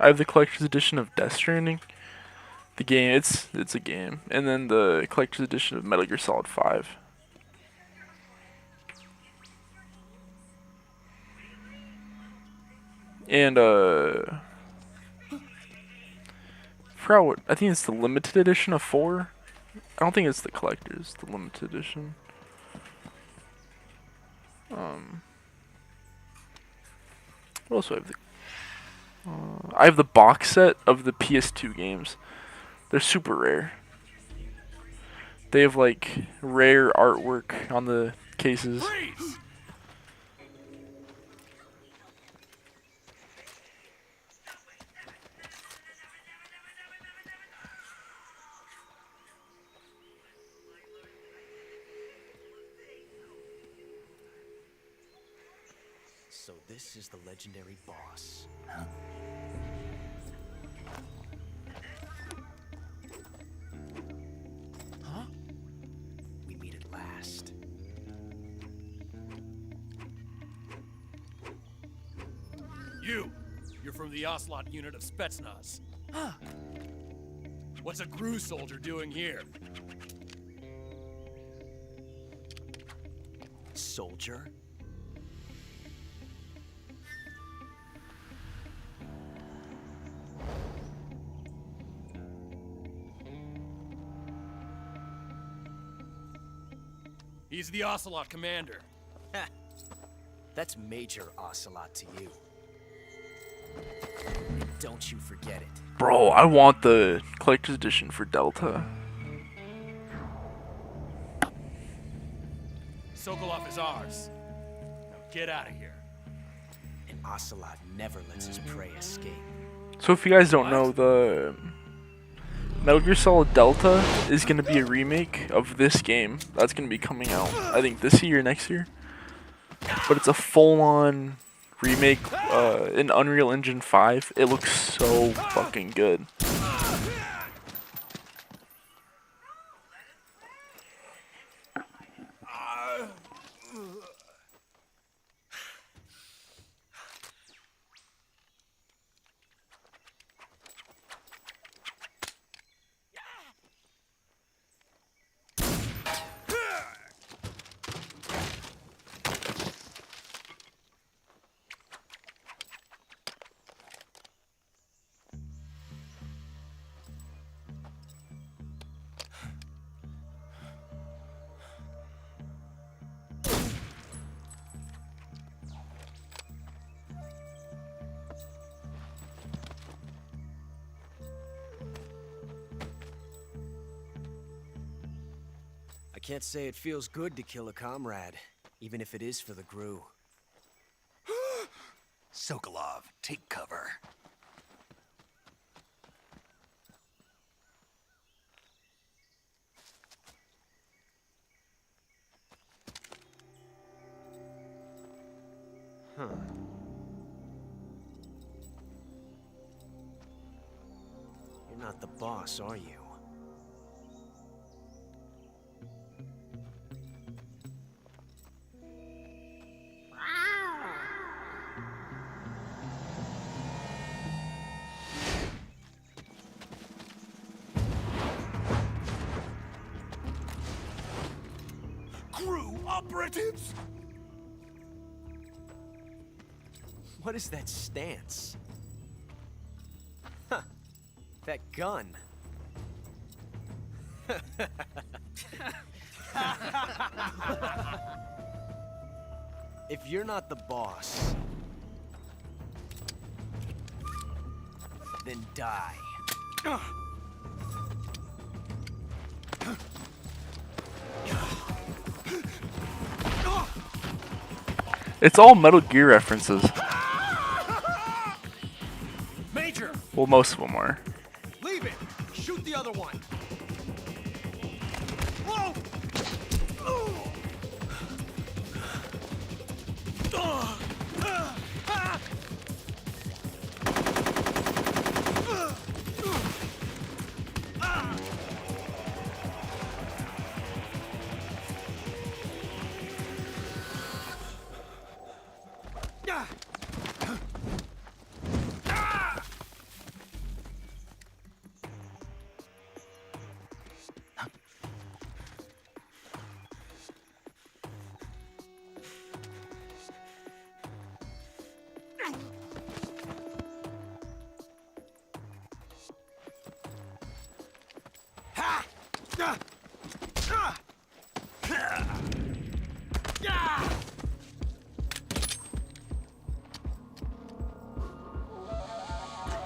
have the collector's edition of Death Stranding. The game, it's a game, and then the collector's edition of Metal Gear Solid 5. And forgot what, I think it's the limited edition of 4. I don't think it's the collector's, the limited edition. What else do I have? I have the box set of the PS2 games. They're super rare. They have like rare artwork on the cases.
Freeze!
So this is the legendary boss.
Huh?
Huh? We meet at last.
You're from the Ocelot unit of Spetsnaz.
Huh?
What's a GRU soldier doing here?
Soldier?
He's the Ocelot commander.
Ha! That's Major Ocelot to you. Don't you forget it.
Bro, I want the collector's edition for Delta.
Sokolov is ours. Now get out of here.
And Ocelot never lets his prey escape.
So if you guys don't know, the Metal Gear Solid Delta is going to be a remake of this game. That's going to be coming out, I think, this year or next year. But it's a full-on remake in Unreal Engine 5. It looks so fucking good.
I can't say it feels good to kill a comrade, even if it is for the Gru.
Sokolov, take cover.
Huh. You're not the boss, are you?
Crew operatives?
What is that stance? Huh. That gun. If you're not the boss, then die.
It's all Metal Gear references.
Major,
Well, most of them are.
leave it. Shoot the other one. Whoa!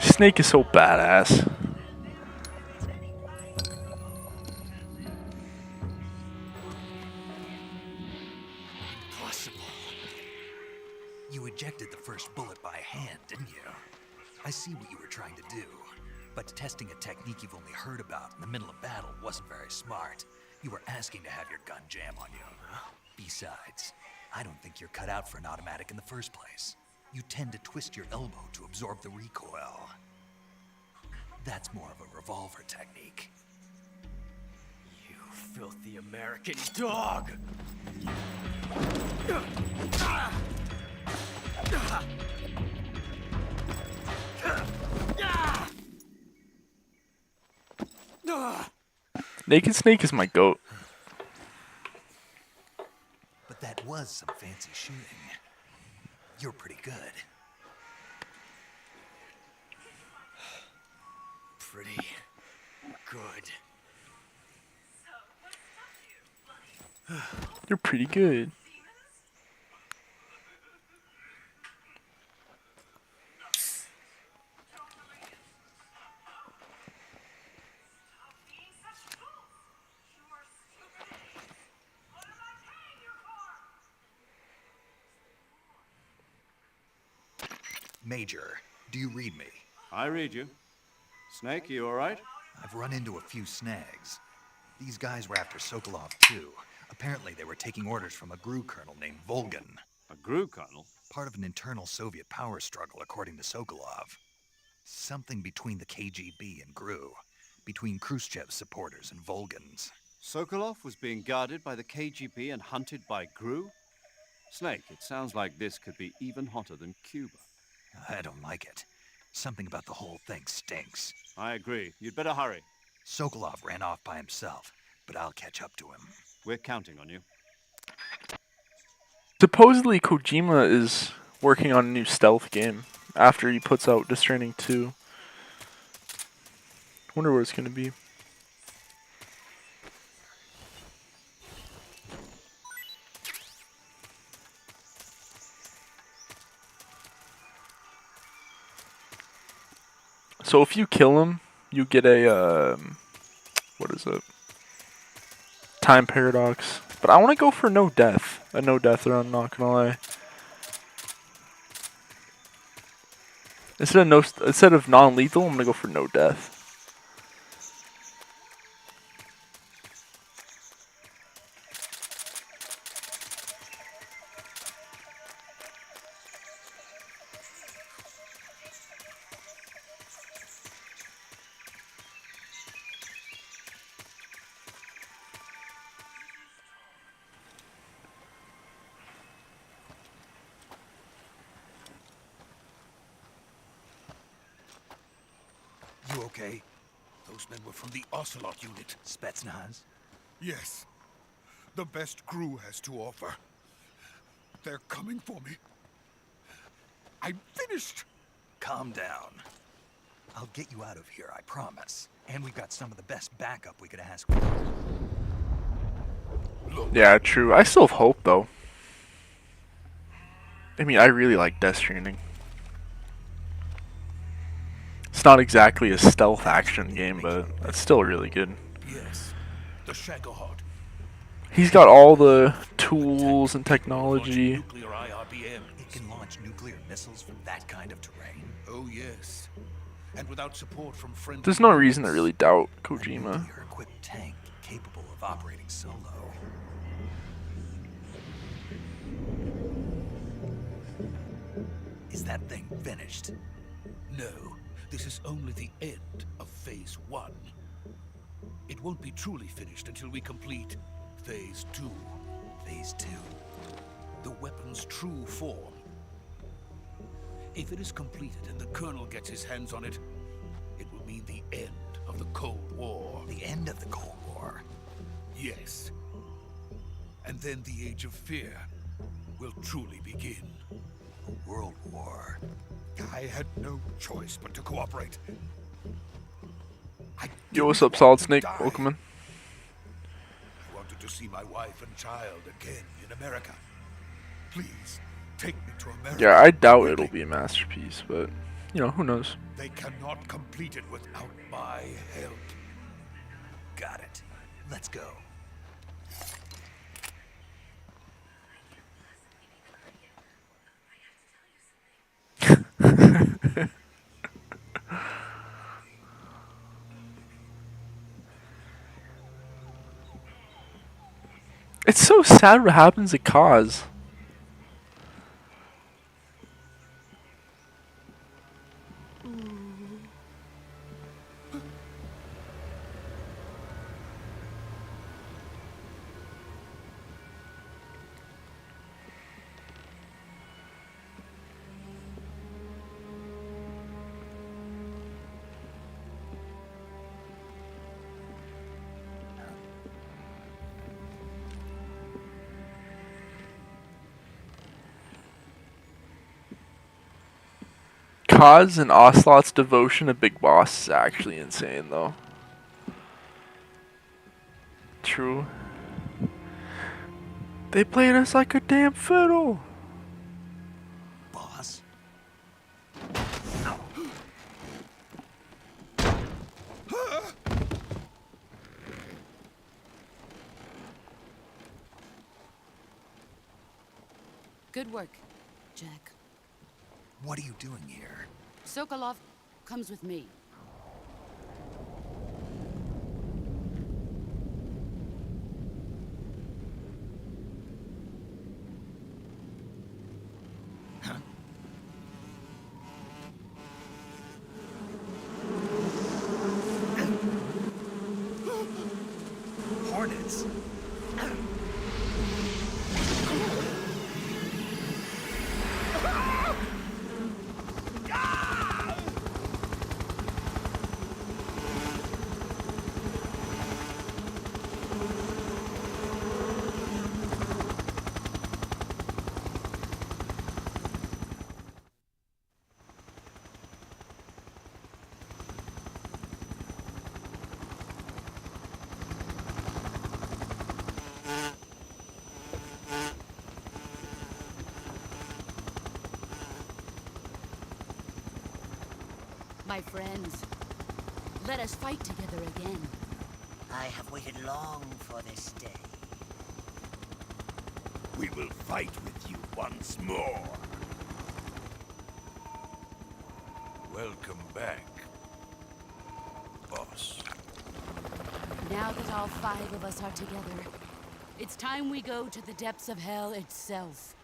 Snake is so badass.
Impossible. You ejected the first bullet by hand, didn't you? I see what you were trying to do. But testing a technique you've only heard about in the middle of battle wasn't very smart. You were asking to have your gun jam on you. Besides, I don't think you're cut out for an automatic in the first place. You tend to twist your elbow to absorb the recoil. That's more of a revolver technique.
You filthy American dog!
Naked Snake is my goat.
But that was some fancy shooting. You're pretty good.
Pretty good.
You're pretty good.
Major, do you read me?
I read you. Snake, you all right?
I've run into a few snags. These guys were after Sokolov too. Apparently they were taking orders from a GRU colonel named Volgan.
A GRU colonel?
Part of an internal Soviet power struggle, according to Sokolov. Something between the KGB and GRU. Between Khrushchev's supporters and Volgan's.
Sokolov was being guarded by the KGB and hunted by GRU? Snake, it sounds like this could be even hotter than Cuba.
I don't like it. Something about the whole thing stinks.
I agree. You'd better hurry.
Sokolov ran off by himself, but I'll catch up to him.
We're counting on you.
Supposedly Kojima is working on a new stealth game after he puts out Death Stranding 2. Wonder what it's gonna be. So if you kill him, you get a what is it? Time paradox. But I want to go for no death. A no death run, not gonna lie. Instead of non-lethal, I'm gonna go for no death.
You okay?
Those men were from the Ocelot unit.
Spetsnaz?
Yes. The best GRU has to offer. They're coming for me. I'm finished.
Calm down. I'll get you out of here, I promise. And we've got some of the best backup we could ask for.
Yeah, true. I still have hope, though. I mean, I really like Death Stranding. It's not exactly a stealth action game, but it's still really good.
Yes. The Shagohod.
He's got all the tools and technology.
Nuclear IRBM.
It can launch nuclear missiles from that kind of terrain.
Oh, yes. And without support from friendly...
There's no reason to really doubt Kojima.
Your equipped tank capable of operating solo. Is that thing finished?
No. This is only the end of Phase 1. It won't be truly finished until we complete Phase 2.
Phase 2?
The weapon's true form. If it is completed and the Colonel gets his hands on it, it will mean the end of the Cold War.
The end of the Cold War?
Yes. And then the Age of Fear will truly begin.
A world war.
I had no choice but to cooperate.
Yo, what's up, Solid Snake? Welcome in.
I wanted to see my wife and child again in America. Please, take me to America.
Yeah, I doubt it'll be a masterpiece, but, you know, who knows?
They cannot complete it without my help.
Got it. Let's go.
It's so sad what happens to Kaz. Kaz and Ocelot's devotion to Big Boss is actually insane, though. True. They played us like a damn fiddle.
Boss?
Good work, Jack.
What are you doing here?
Sokolov comes with me.
Hornets.
My friends, let us fight together again.
I have waited long for this day.
We will fight with you once more. Welcome back, boss.
Now that all 5 of us are together, it's time we go to the depths of hell itself.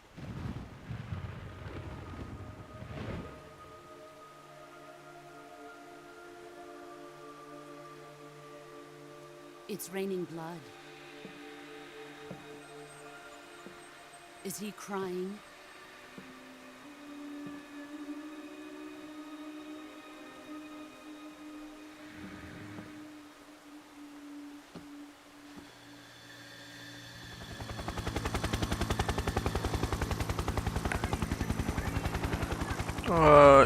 It's raining blood. Is he crying?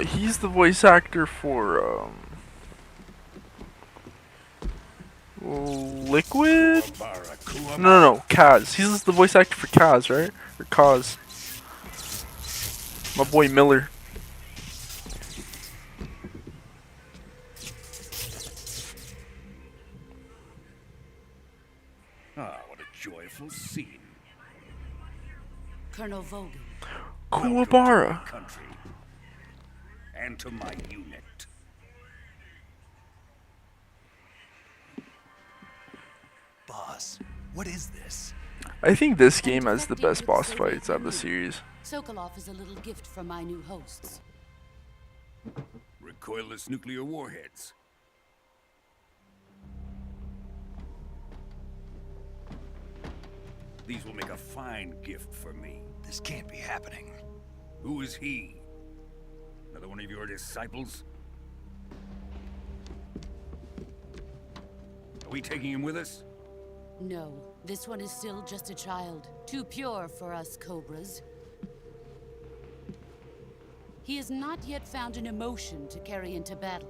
He's the voice actor for, Liquid? No, Kaz. He's the voice actor for Kaz, right? Or Kaz. My boy Miller.
Ah, what a joyful scene.
Colonel Vogan.
Kuwabara.
Country. And to my unit.
Boss, what is this?
I think this game has the best boss fights out of the series.
Sokolov is a little gift from my new hosts.
Recoilless nuclear warheads. These will make a fine gift for me.
This can't be happening.
Who is he? Another one of your disciples? Are we taking him with us?
No, this one is still just a child. Too pure for us Cobras. He has not yet found an emotion to carry into battle.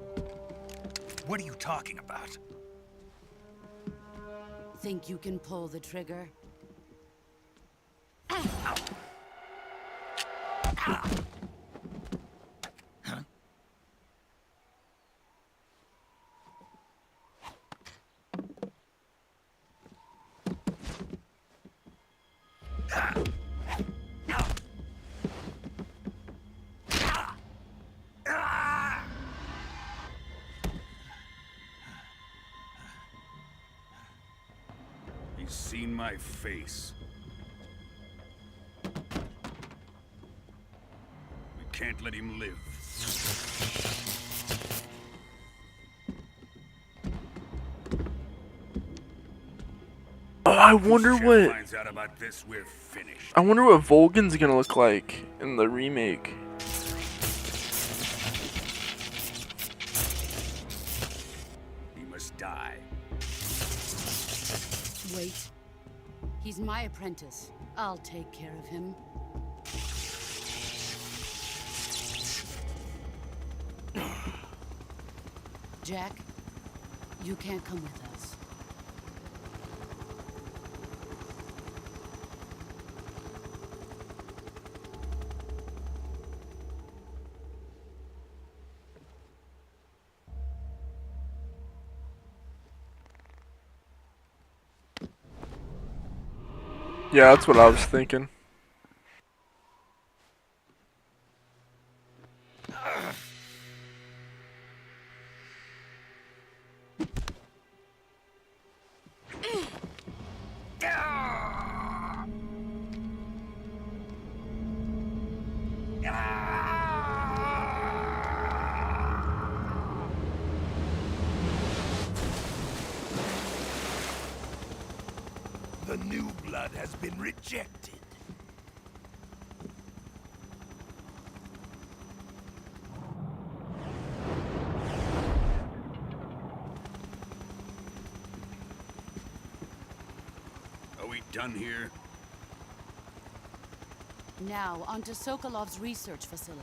What are you talking about?
Think you can pull the trigger?
He's seen my face. We can't let him live.
Oh, I wonder what.
Finds out about this, we're finished.
I wonder what Volgan's gonna look like in the remake.
He must die.
Wait. He's my apprentice. I'll take care of him. Jack, you can't come with us.
Yeah, that's what I was thinking.
The new blood has been rejected. Are we done here?
Now, onto Sokolov's research facility.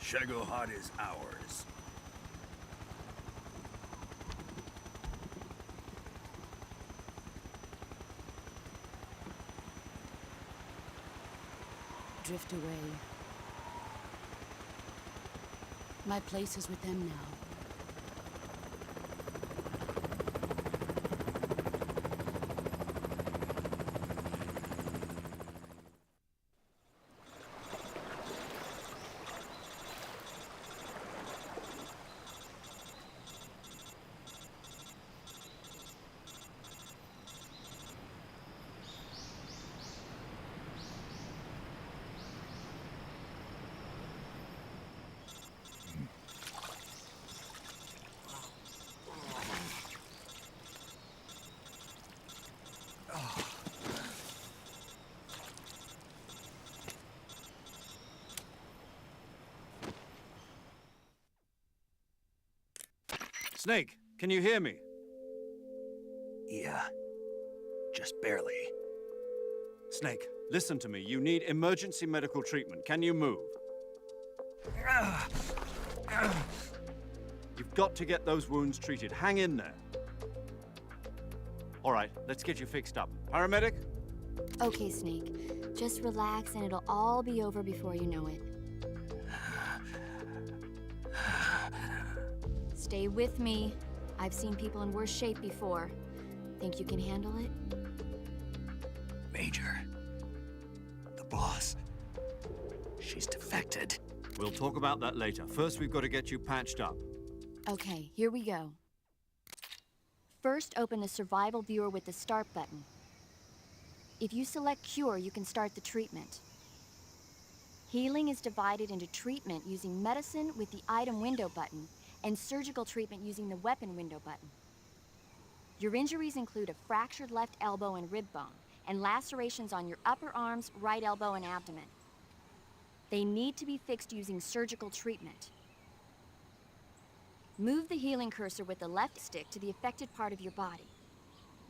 Shagohod is ours.
Drift away. My place is with them now.
Snake, can you hear me?
Yeah. Just barely.
Snake, listen to me. You need emergency medical treatment. Can you move? You've got to get those wounds treated. Hang in there. All right, let's get you fixed up. Paramedic?
Okay, Snake. Just relax and it'll all be over before you know it. Stay with me. I've seen people in worse shape before. Think you can handle it?
Major. The boss. She's defected.
We'll talk about that later. First, we've got to get you patched up.
Okay, here we go. First, open the survival viewer with the start button. If you select cure, you can start the treatment. Healing is divided into treatment using medicine with the item window button and surgical treatment using the weapon window button. Your injuries include a fractured left elbow and rib bone, and lacerations on your upper arms, right elbow, and abdomen. They need to be fixed using surgical treatment. Move the healing cursor with the left stick to the affected part of your body.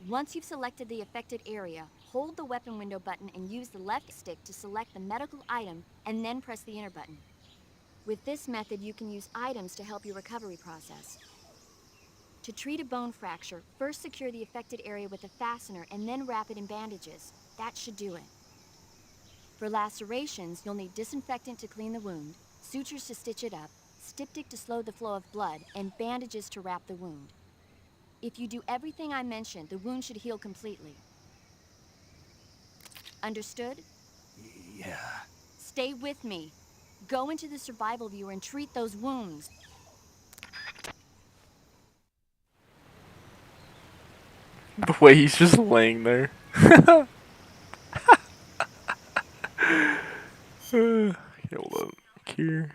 Once you've selected the affected area, hold the weapon window button and use the left stick to select the medical item, and then press the enter button. With this method, you can use items to help your recovery process. To treat a bone fracture, first secure the affected area with a fastener and then wrap it in bandages. That should do it. For lacerations, you'll need disinfectant to clean the wound, sutures to stitch it up, styptic to slow the flow of blood, and bandages to wrap the wound. If you do everything I mentioned, the wound should heal completely. Understood?
Yeah.
Stay with me. Go into the survival viewer and treat those wounds.
The way he's just laying there. Okay, hold up. Here.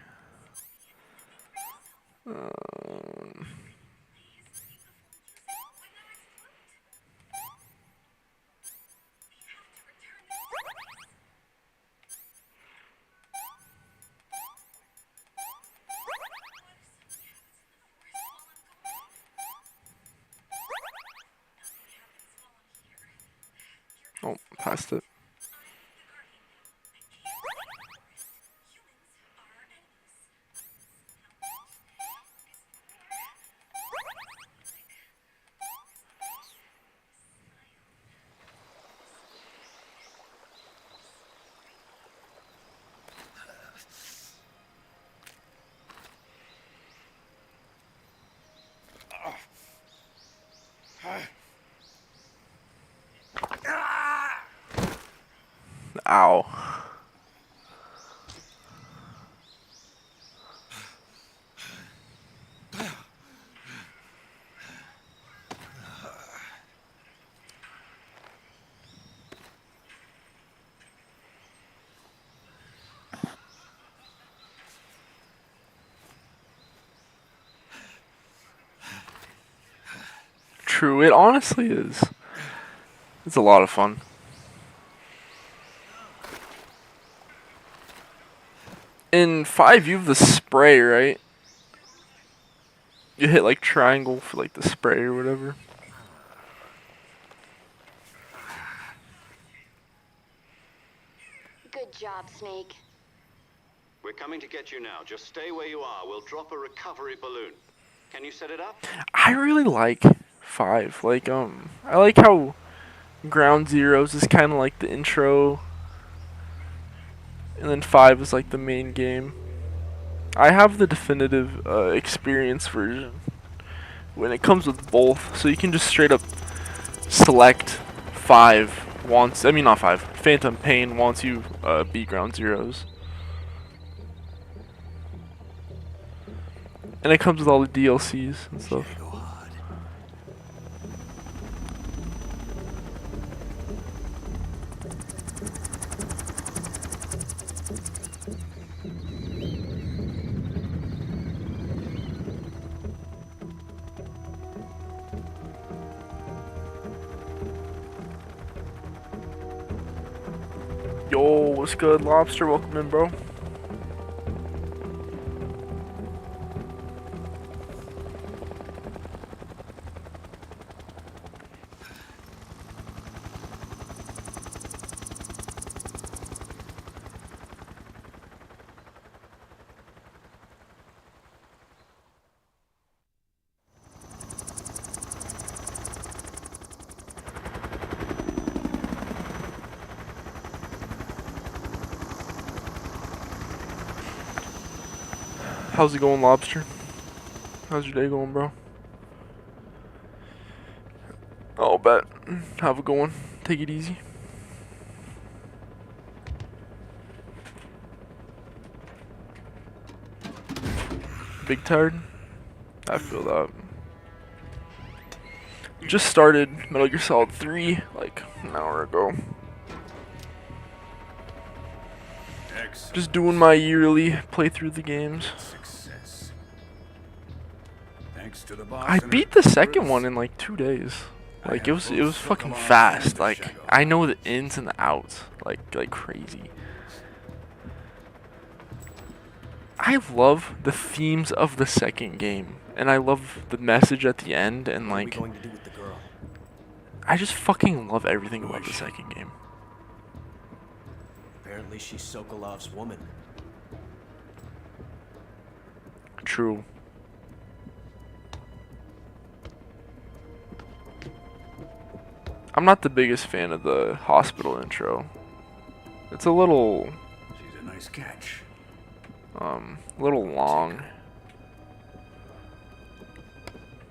Oh, passed it. Ow. True, it honestly is. It's a lot of fun. In 5, you have the spray, right? You hit like triangle for like the spray or whatever.
Good job, Snake.
We're coming to get you now. Just stay where you are. We'll drop a recovery balloon. Can you set it up?
I really like 5. Like, I like how Ground Zeroes is kind of like the intro, and then 5 is like the main game. I have the definitive experience version when it comes with both, so you can just straight up select 5 once. I mean, not 5. Phantom Pain once you beat Ground Zeroes. And it comes with all the DLCs and stuff. Yo, what's good, Lobster? Welcome in, bro. How's it going, Lobster? How's your day going, bro? Oh, bet. Have a good one. Take it easy. Big tired? I feel that. Just started Metal Gear Solid 3 like an hour ago. Just doing my yearly playthrough the games. I beat the second one in like 2 days. Like it was fucking fast. Like I know the ins and the outs like crazy. I love the themes of the second game, and I love the message at the end, and like
What are we going to do with the girl?
I just fucking love everything about the second game.
Apparently she's Sokolov's woman.
True. I'm not the biggest fan of the hospital intro. It's a little
She's a nice catch.
a little long.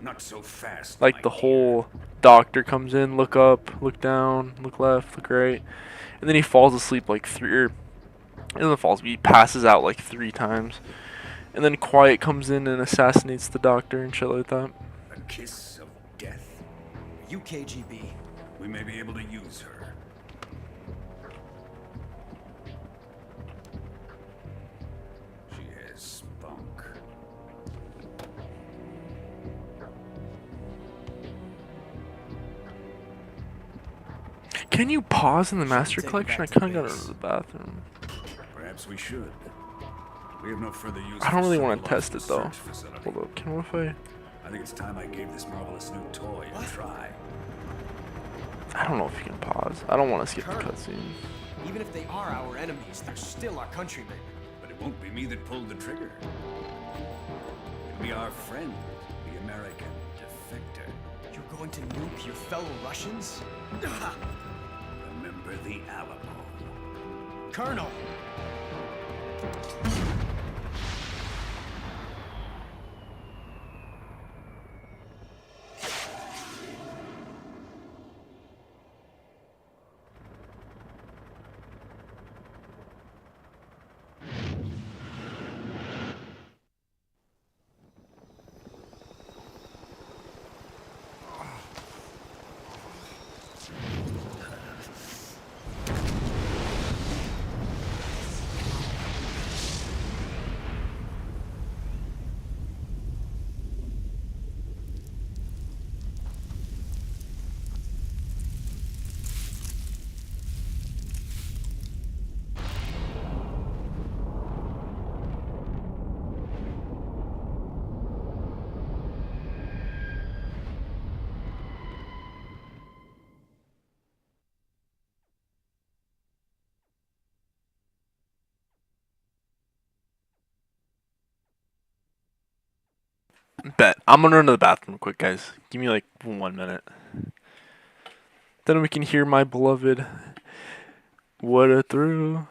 Not so fast.
Like the whole doctor comes in, look up, look down, look left, look right, and then he falls asleep like he doesn't fall asleep, he passes out like 3 times, and then Quiet comes in and assassinates the doctor and shit like that.
A kiss of death.
You KGB.
We may be able to use her. She has spunk.
Can you pause in the Master Collection? I kinda gotta go to the bathroom.
Perhaps we should. We have no further use.
I don't really want to
Sokolov's
test it though.
research facility.
Hold up, what if
I think it's time I gave this marvelous new toy a try.
I don't know if you can pause. I don't want to skip the
Colonel.
cutscene.
Even if they are our enemies, they're still our countrymen.
But it won't be me that pulled the trigger. It'll be our friend, the American defector.
You're going to nuke your fellow Russians?
Remember the Alamo.
Colonel!
Bet. I'm gonna run to the bathroom quick, guys. Give me like 1 minute. Then we can hear my beloved What a Thrill.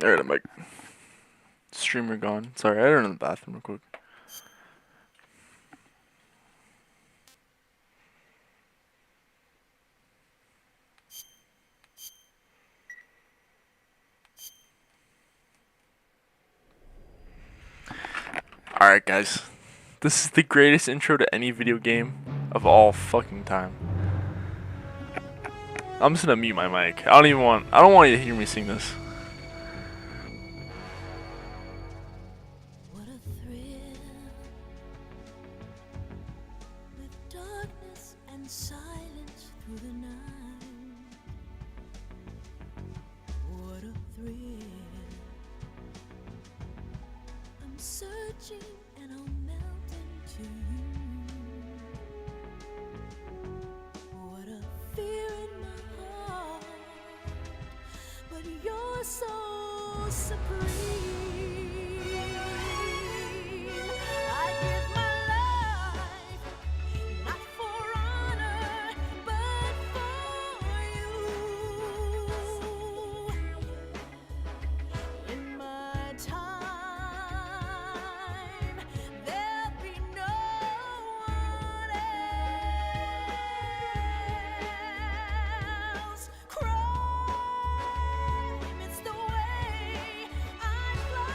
Alright, I'm like streamer gone. Sorry, I run to the bathroom real quick. Alright, guys. This is the greatest intro to any video game of all fucking time. I'm just gonna mute my mic. I don't want you to hear me sing this.
What a thrill, with darkness and silence through the night. What a thrill, I'm searching and I'll melt into you. What a fear in my heart, but you're so supreme. I give my life, not for honor, but for you. In my time, there'll be no one else. Crime, it's the way I fly.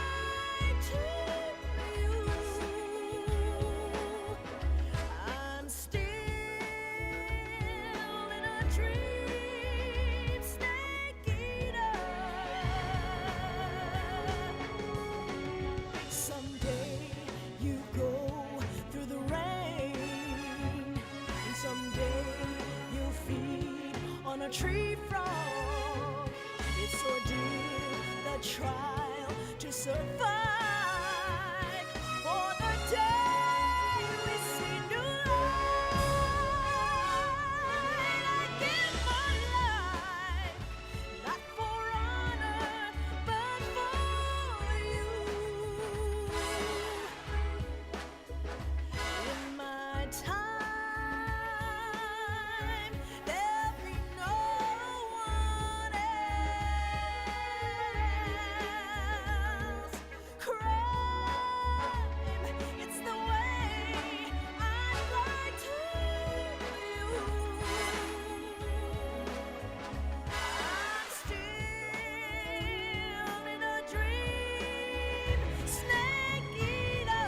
tree frog. It's ordeal, the trial to survive. For the day we see new light, I give my life, not for honor, but for you. In my time, there'll be no one else. Crime, it's the way I'd like to you. I'm still in a dream, snake eater.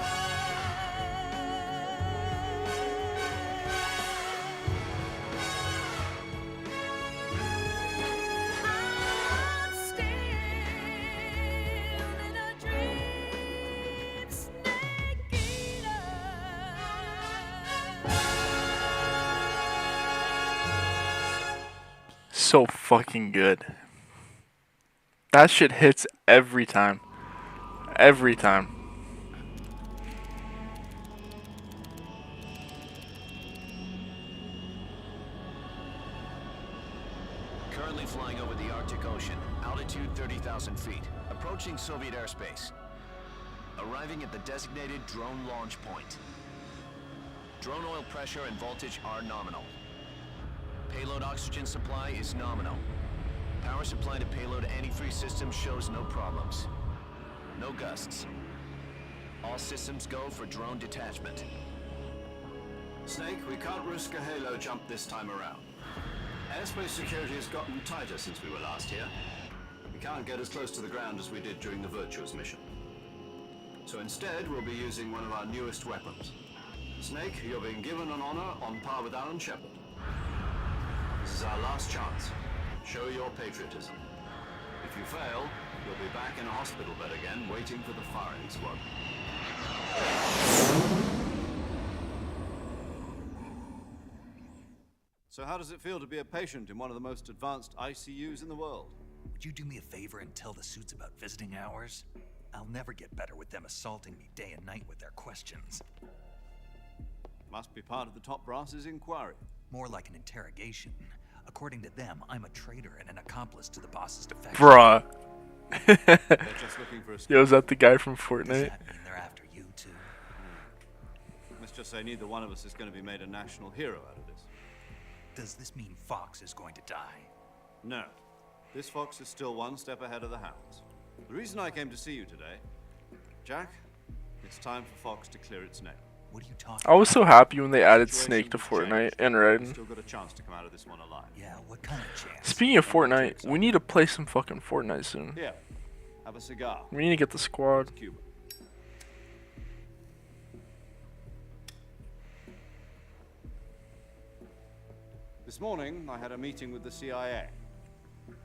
I'm still in a dream, snake eater.
So fucking good. That shit hits every time. Every time.
Currently flying over the Arctic Ocean, altitude 30,000 feet, approaching Soviet airspace. Arriving at the designated drone launch point. Drone oil pressure and voltage are nominal. Payload oxygen supply is nominal. Power supply to payload antifreeze system shows no problems. No gusts. All systems go for drone detachment.
Snake, we can't risk a halo jump this time around. Airspace security has gotten tighter since we were last here. We can't get as close to the ground as we did during the Virtuous mission. So instead, we'll be using one of our newest weapons. Snake, you're being given an honor on par with Alan Shepard. This is our last chance. Show your patriotism. If you fail, you'll be back in a hospital bed again, waiting for the firing squad. So how does it feel to be a patient in one of the most advanced ICUs in the world?
Would you do me a favor and tell the suits about visiting hours? I'll never get better with them assaulting me day and night with their questions.
Must be part of the top brass's inquiry.
More like an interrogation. According to them, I'm a traitor and an accomplice to the boss's defection.
Bruh.
They're just looking for a
Yo, is that the guy from
Does
Fortnite?
that mean they're after you too?
Let's just say neither one of us is going to be made a national hero out of this.
Does this mean Fox is going to die?
No. This fox is still one step ahead of the hounds. The reason I came to see you today, Jack, it's time for Fox to clear its name.
What are you talking
I was so happy when they added
Situation
Snake to
changed.
Fortnite and
We've
Raiden.
still got a chance to come out of this one alive.
Yeah, what kind of chance?
Speaking of Fortnite, we need to play some fucking Fortnite soon.
Here, have a cigar.
We need to get the squad.
Cuba. This morning, I had a meeting with the CIA.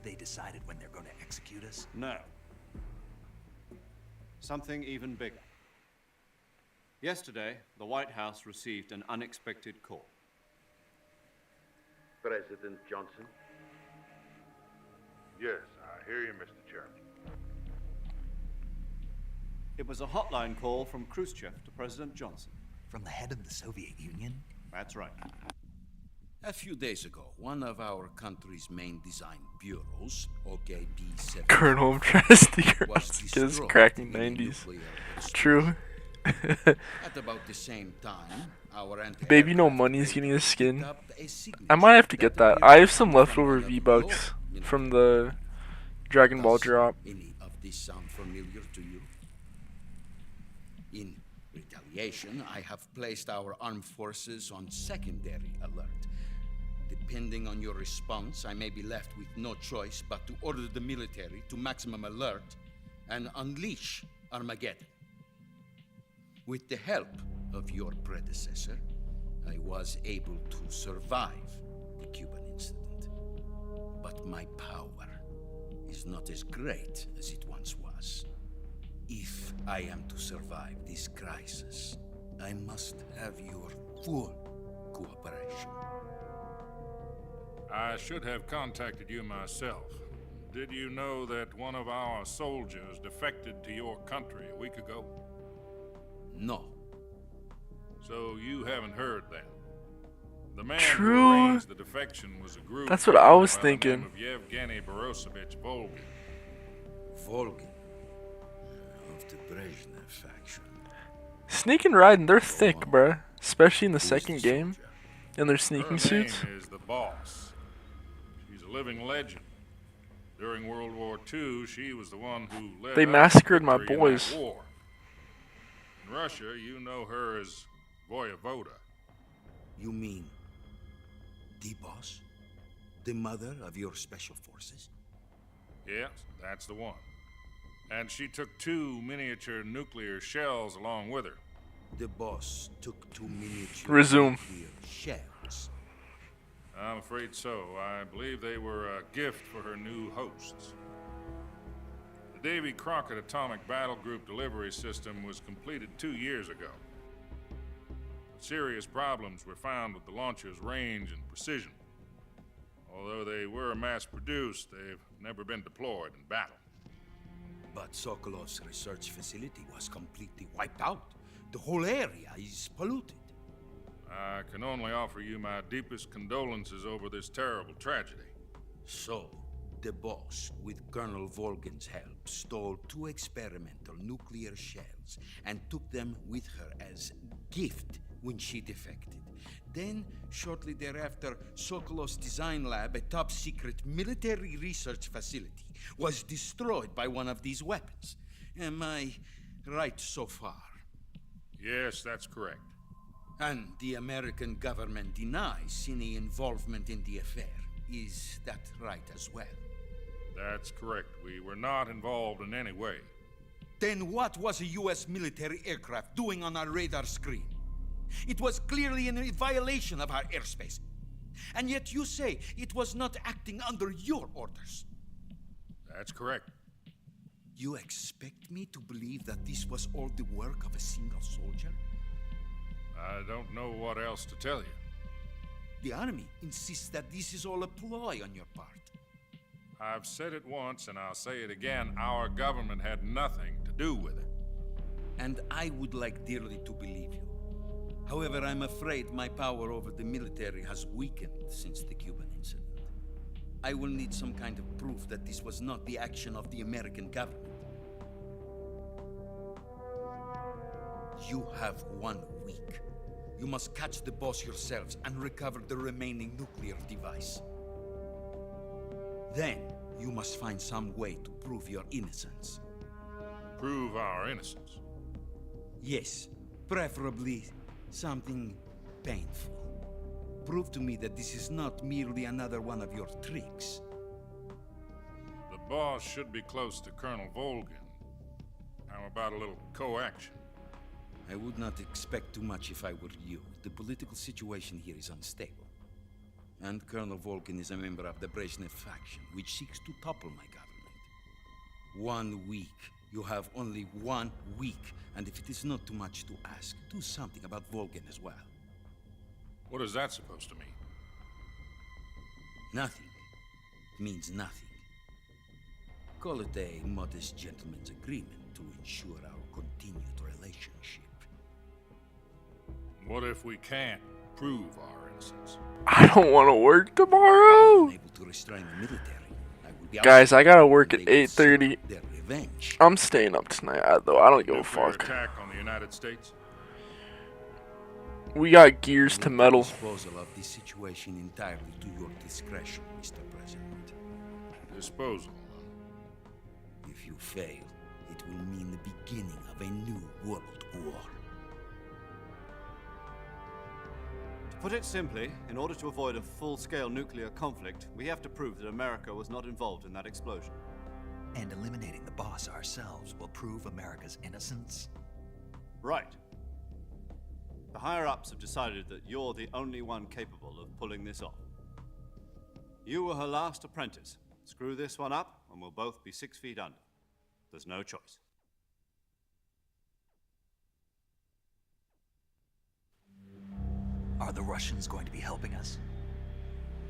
They decided when they're going to execute us?
No. Something even bigger. Yesterday, the White House received an unexpected call.
President Johnson? Yes, I hear you, Mr. Chairman.
It was a hotline call from Khrushchev to President Johnson.
From the head of the Soviet Union?
That's right.
A few days ago, one of our country's main design bureaus, OKB-7,
Colonel Trusty
was
just
destroyed
cracking
in a
90s.
nuclear
True.
At about the same time, our
Baby No Money's getting a skin. I might have to get that. I have some leftover V-Bucks from the Dragon Ball drop.
Any of this sound familiar to you? In retaliation, I have placed our armed forces on secondary alert. Depending on your response, I may be left with no choice but to order the military to maximum alert and unleash Armageddon. With the help of your predecessor, I was able to survive the Cuban incident. But my power is not as great as it once was. If I am to survive this crisis, I must have your full cooperation.
I should have contacted you myself. Did you know that one of our soldiers defected to your country a week ago?
No.
So you haven't heard then. The man
True.
who arranged the defection was a group
That's what I was
by the name
thinking.
of Yevgeny Borosovich Volgin.
Volgin. Of the Brezhnev faction.
Sneaking riding, they're thick, bruh. Especially in the second game. In their
Her
sneaking
name
suits.
is the Boss. She's a living legend. During World War II, she was the one who led
They
us to
massacred my
victory in
boys.
that war. In Russia, you know her as Voyevoda.
You mean the boss? The mother of your special forces?
Yes, that's the one. And she took 2 miniature nuclear shells along with her.
The boss took 2 miniature
Resume.
nuclear shells.
I'm afraid so. I believe they were a gift for her new hosts. The Davy Crockett Atomic Battle Group delivery system was completed 2 years ago. Serious problems were found with the launcher's range and precision. Although they were mass-produced, they've never been deployed in battle.
But Sokolov's research facility was completely wiped out. The whole area is polluted.
I can only offer you my deepest condolences over this terrible tragedy.
So, the boss, with Colonel Volgin's help, stole 2 experimental nuclear shells and took them with her as gift when she defected. Then, shortly thereafter, Sokolov's design lab, a top-secret military research facility, was destroyed by one of these weapons. Am I right so far?
Yes, that's correct.
And the American government denies any involvement in the affair. Is that right as well?
That's correct. We were not involved in any way.
Then what was a U.S. military aircraft doing on our radar screen? It was clearly in violation of our airspace. And yet you say it was not acting under your orders.
That's correct.
You expect me to believe that this was all the work of a single soldier?
I don't know what else to tell you.
The army insists that this is all a ploy on your part.
I've said it once and I'll say it again. Our government had nothing to do with it.
And I would like dearly to believe you. However, I'm afraid my power over the military has weakened since the Cuban incident. I will need some kind of proof that this was not the action of the American government. You have 1 week. You must catch the boss yourselves and recover the remaining nuclear device. Then, you must find some way to prove your innocence.
Prove our innocence?
Yes, preferably something painful. Prove to me that this is not merely another one of your tricks.
The boss should be close to Colonel Volgin. How about a little co-action?
I would not expect too much if I were you. The political situation here is unstable. And Colonel Volgin is a member of the Brezhnev faction, which seeks to topple my government. 1 week. You have only 1 week. And if it is not too much to ask, do something about Volgin as well.
What is that supposed to mean?
Nothing. It means nothing. Call it a modest gentleman's agreement to ensure our continued relationship.
What if we can't prove our innocence?
I don't want to work tomorrow.
Able to restrain the military. I will be
Guys, I gotta work at
They will seek
8:30.
their revenge.
I'm staying up tonight, though. I don't give a
Nuclear
fuck.
attack on the United States?
We got gears to metal.
Disposal of this situation entirely to your discretion, Mr. President.
Disposal.
If you fail, it will mean the beginning of a new world war.
To put it simply, in order to avoid a full-scale nuclear conflict, we have to prove that America was not involved in that explosion.
And eliminating the boss ourselves will prove America's innocence?
Right. The higher-ups have decided that you're the only one capable of pulling this off. You were her last apprentice. Screw this one up, and we'll both be 6 feet under. There's no choice.
Are the Russians going to be helping us?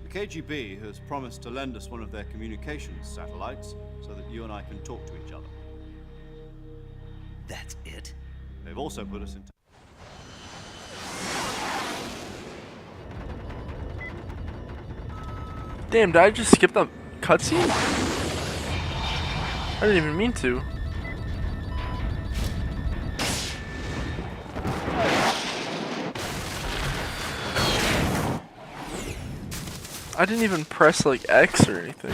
The KGB has promised to lend us one of their communications satellites so that you and I can talk to each other.
That's it?
They've also put us in...
Damn, did I just skip that cutscene? I didn't even mean to. I didn't even press like X or anything.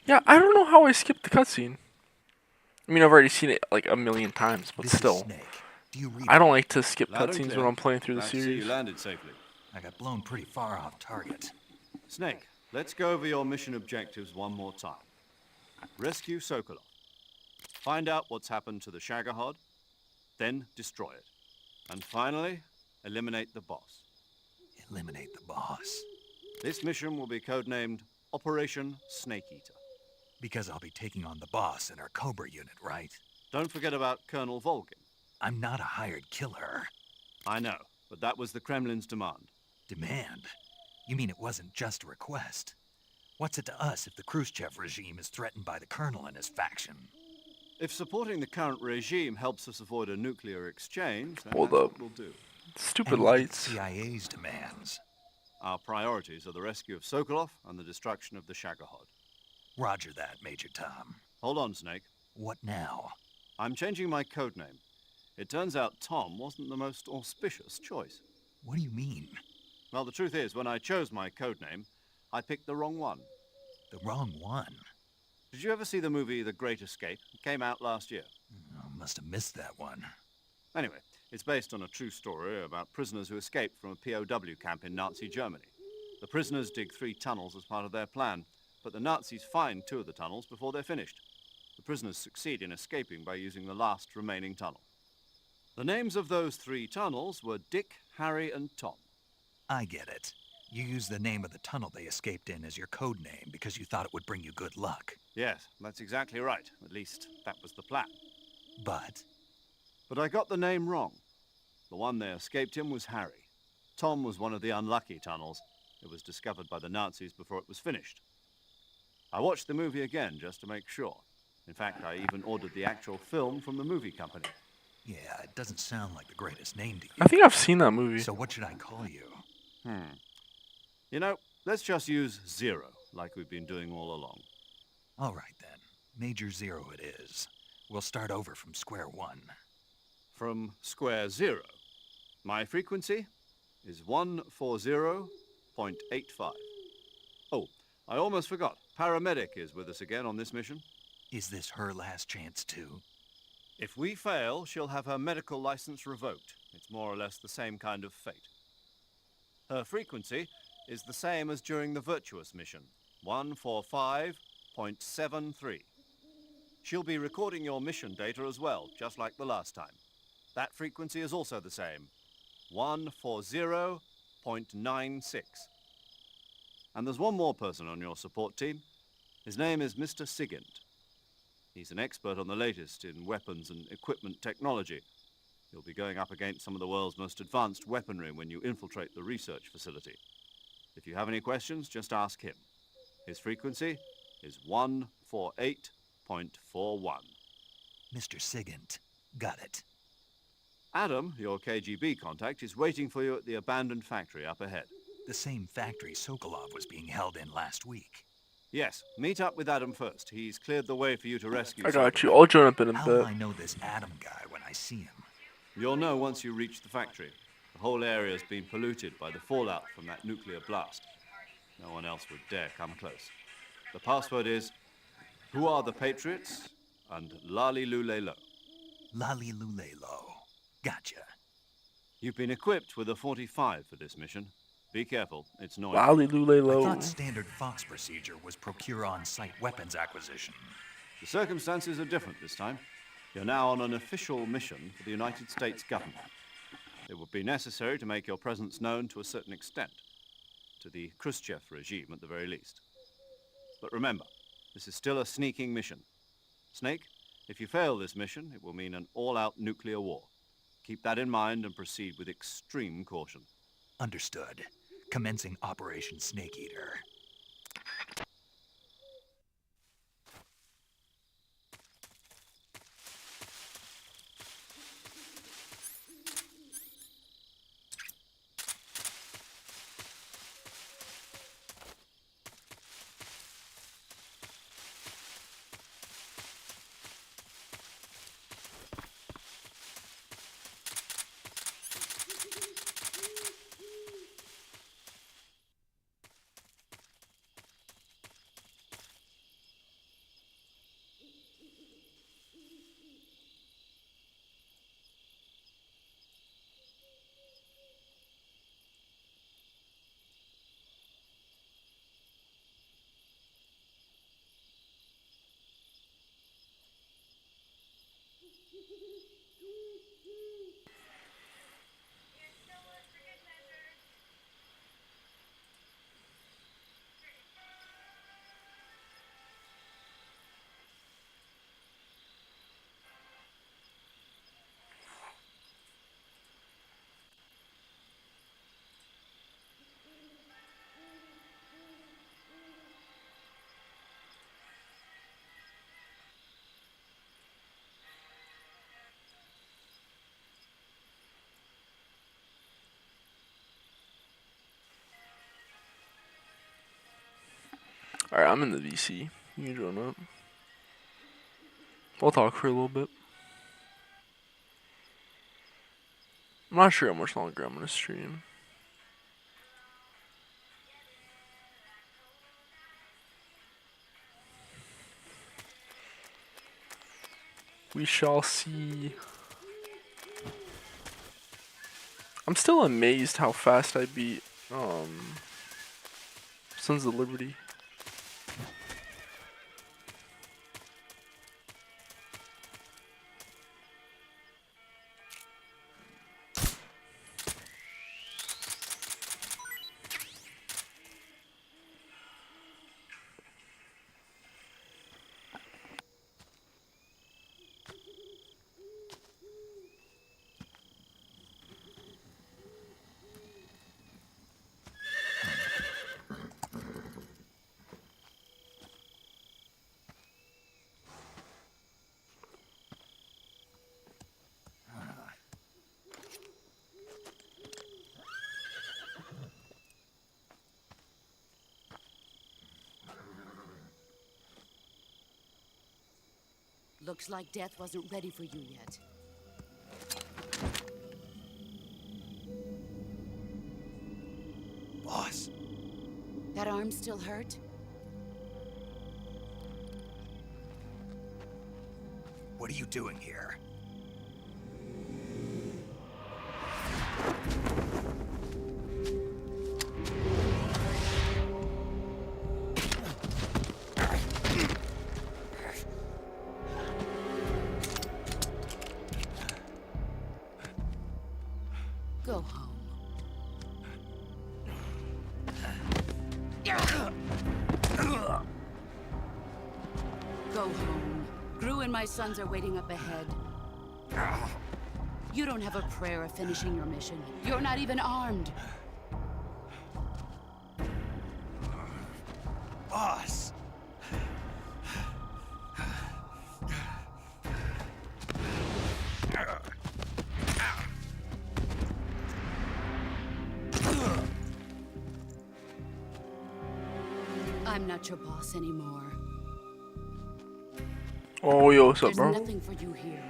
Yeah, I don't know how I skipped the cutscene. I mean, I've already seen it like a million times, but still. I don't like to skip cutscenes when I'm playing through the series.
You landed safely.
I got blown pretty far off target.
Snake, let's go over your mission objectives one more time. Rescue Sokolov. Find out what's happened to the Shagohod, then destroy it. And finally, eliminate the boss.
Eliminate the boss?
This mission will be codenamed Operation Snake Eater.
Because I'll be taking on the boss in our Cobra unit, right?
Don't forget about Colonel Volgin.
I'm not a hired killer.
I know, but that was the Kremlin's demand.
Demand? You mean it wasn't just a request? What's it to us if the Khrushchev regime is threatened by the Colonel and his faction?
If supporting the current regime helps us avoid a nuclear exchange, then
Hold
that's
up.
what we'll do.
Stupid lights.
CIA's demands.
Our priorities are the rescue of Sokolov and the destruction of the Shagohod.
Roger that, Major Tom.
Hold on, Snake.
What now?
I'm changing my codename. It turns out Tom wasn't the most auspicious choice.
What do you mean?
Well, the truth is, when I chose my codename, I picked the wrong one.
The wrong one?
Did you ever see the movie The Great Escape? It came out last year.
Oh, must have missed that one.
Anyway, it's based on a true story about prisoners who escaped from a POW camp in Nazi Germany. The prisoners dig 3 tunnels as part of their plan, but the Nazis find 2 of the tunnels before they're finished. The prisoners succeed in escaping by using the last remaining tunnel. The names of those 3 tunnels were Dick, Harry, and Tom.
I get it. You used the name of the tunnel they escaped in as your code name because you thought it would bring you good luck.
Yes, that's exactly right. At least, that was the plan.
But
I got the name wrong. The one they escaped in was Harry. Tom was one of the unlucky tunnels. It was discovered by the Nazis before it was finished. I watched the movie again just to make sure. In fact, I even ordered the actual film from the movie company.
yeah, it doesn't sound like the greatest name to you.
I think I've seen that movie.
So what should I call you?
You know, let's just use Zero, like we've been doing all along.
All right, then. Major Zero it is. We'll start over from square one.
From square 0. My frequency is 140.85. Oh, I almost forgot. Paramedic is with us again on this mission.
Is this her last chance, too?
If we fail, she'll have her medical license revoked. It's more or less the same kind of fate. Her frequency is the same as during the Virtuous mission, 145.73. She'll be recording your mission data as well, just like the last time. That frequency is also the same, 140.96. And there's one more person on your support team. His name is Mr. Sigint. He's an expert on the latest in weapons and equipment technology. You'll be going up against some of the world's most advanced weaponry when you infiltrate the research facility. If you have any questions, just ask him. His frequency is 148.41.
Mr. Sigint. Got it.
Adam, your KGB contact, is waiting for you at the abandoned factory up ahead.
The same factory Sokolov was being held in last week.
Yes, meet up with Adam first. He's cleared the way for you to rescue
I got
Sokolov.
you. I'll join up in a
How
bit.
will I know this Adam guy when I see him?
You'll know once you reach the factory. The whole area's been polluted by the fallout from that nuclear blast. No one else would dare come close. The password is, who are the Patriots? And Lali Lule Lo.
Lali Lule Lo. Gotcha.
You've been equipped with a 45 for this mission. Be careful, it's noisy.
Lolly Lule
I
Low.
thought standard Fox procedure was procure on-site weapons acquisition.
The circumstances are different this time. You're now on an official mission for the United States government. It would be necessary to make your presence known to a certain extent, to the Khrushchev regime at the very least. But remember, this is still a sneaking mission. Snake, if you fail this mission, it will mean an all-out nuclear war. Keep that in mind and proceed with extreme caution.
Understood. Commencing Operation Snake Eater.
Alright, I'm in the VC. You can join up. We'll talk for a little bit. I'm not sure how much longer I'm gonna stream. We shall see. I'm still amazed how fast I beat Sons of Liberty.
Looks like death wasn't ready for you yet.
Boss.
That arm still hurt?
What are you doing here?
Go home. Go home. Gru and my sons are waiting up ahead. You don't have a prayer of finishing your mission. You're not even armed.
Boss.
I'm not your boss anymore.
Oh, yo, what's up,
There's
bro?
nothing for you here.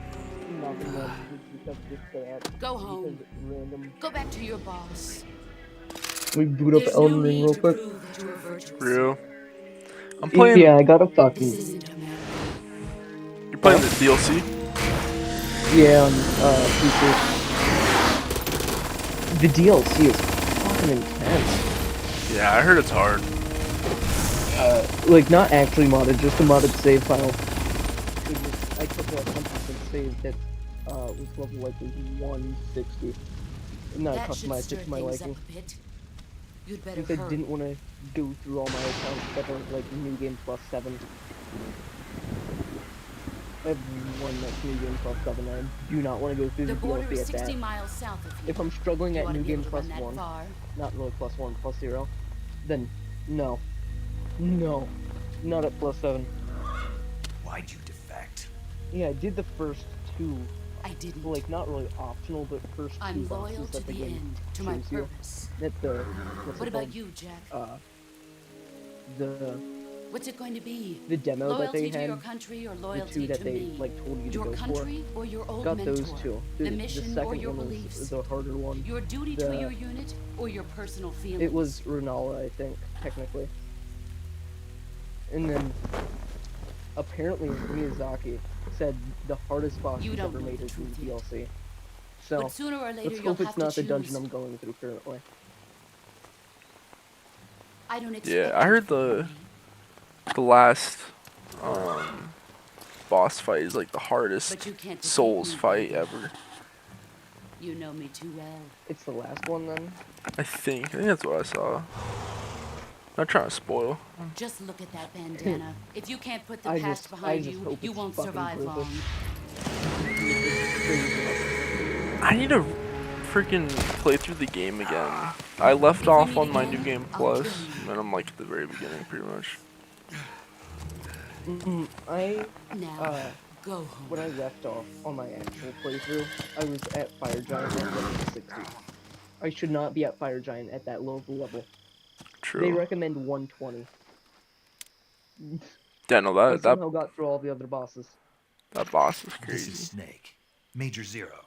Go home. Go back to your boss.
We boot up Elden Ring real quick.
Real. I'm playing.
Yeah, I got a fucking.
You're playing the DLC?
Yeah, on PC. The DLC is fucking fucking intense.
Yeah, I heard it's hard.
Like, not actually modded, just a modded save file. I took a 100% save that was level like 160. And I customized it to my liking.
You'd better
Since I didn't want to go through all my accounts that are like New Game Plus 7. I have one that's New Game Plus 7. I do not want to go through the
border
DLC
is
at
60
that.
miles south of here.
If I'm struggling
You
at
ought to
New
be
Game
able to
Plus
run that
1,
far.
not really plus 1, plus 0, then no. No. Not at plus 7.
Why'd you defect?
Yeah, I did the first 2.
I didn't.
Like, not really optional, but first 2
I'm
bosses
loyal
that
to
the
the
game
end, to my
shows you.
purpose.
That the, what's
What
it
about
called?
you, Jack? What's it going to be?
The demo
loyalty
that they
to
had,
your country or
the
loyalty
2 that
to
they
me?
like told you to
Your
go
country
for.
or your old
Got
mentor?
those 2.
The mission
second
or your
one
beliefs?
was the harder one.
Your duty to your unit or your personal feelings?
It was Renala, I think, technically. And then, apparently Miyazaki said the hardest boss he's ever made is in the DLC. So,
But sooner or later
let's
you'll
hope it's
have to
not the dungeon
choose.
I'm going through currently.
I don't expect
Yeah, I heard the last boss fight is like the hardest
But you can't defeat
Souls
me,
fight
baby.
ever.
You know me too well.
It's the last one then?
I think that's what I saw. Not trying to spoil.
Just look at that bandana. If you can't put the
I
past
just
behind
hope
you, you
it's
won't
fucking
survive
worth it.
long.
I need to freaking play through the game again. I left off on my New Game Plus, and I'm like at the very beginning, pretty much.
Go home.
When I left off on my actual playthrough, I was at Fire Giant at level 60. I should not be at Fire Giant at that low of a level.
True.
They recommend 120.
Yeah, no,
I
that
somehow got through all the other bosses.
that boss is
This
crazy.
is Snake. Major Zero.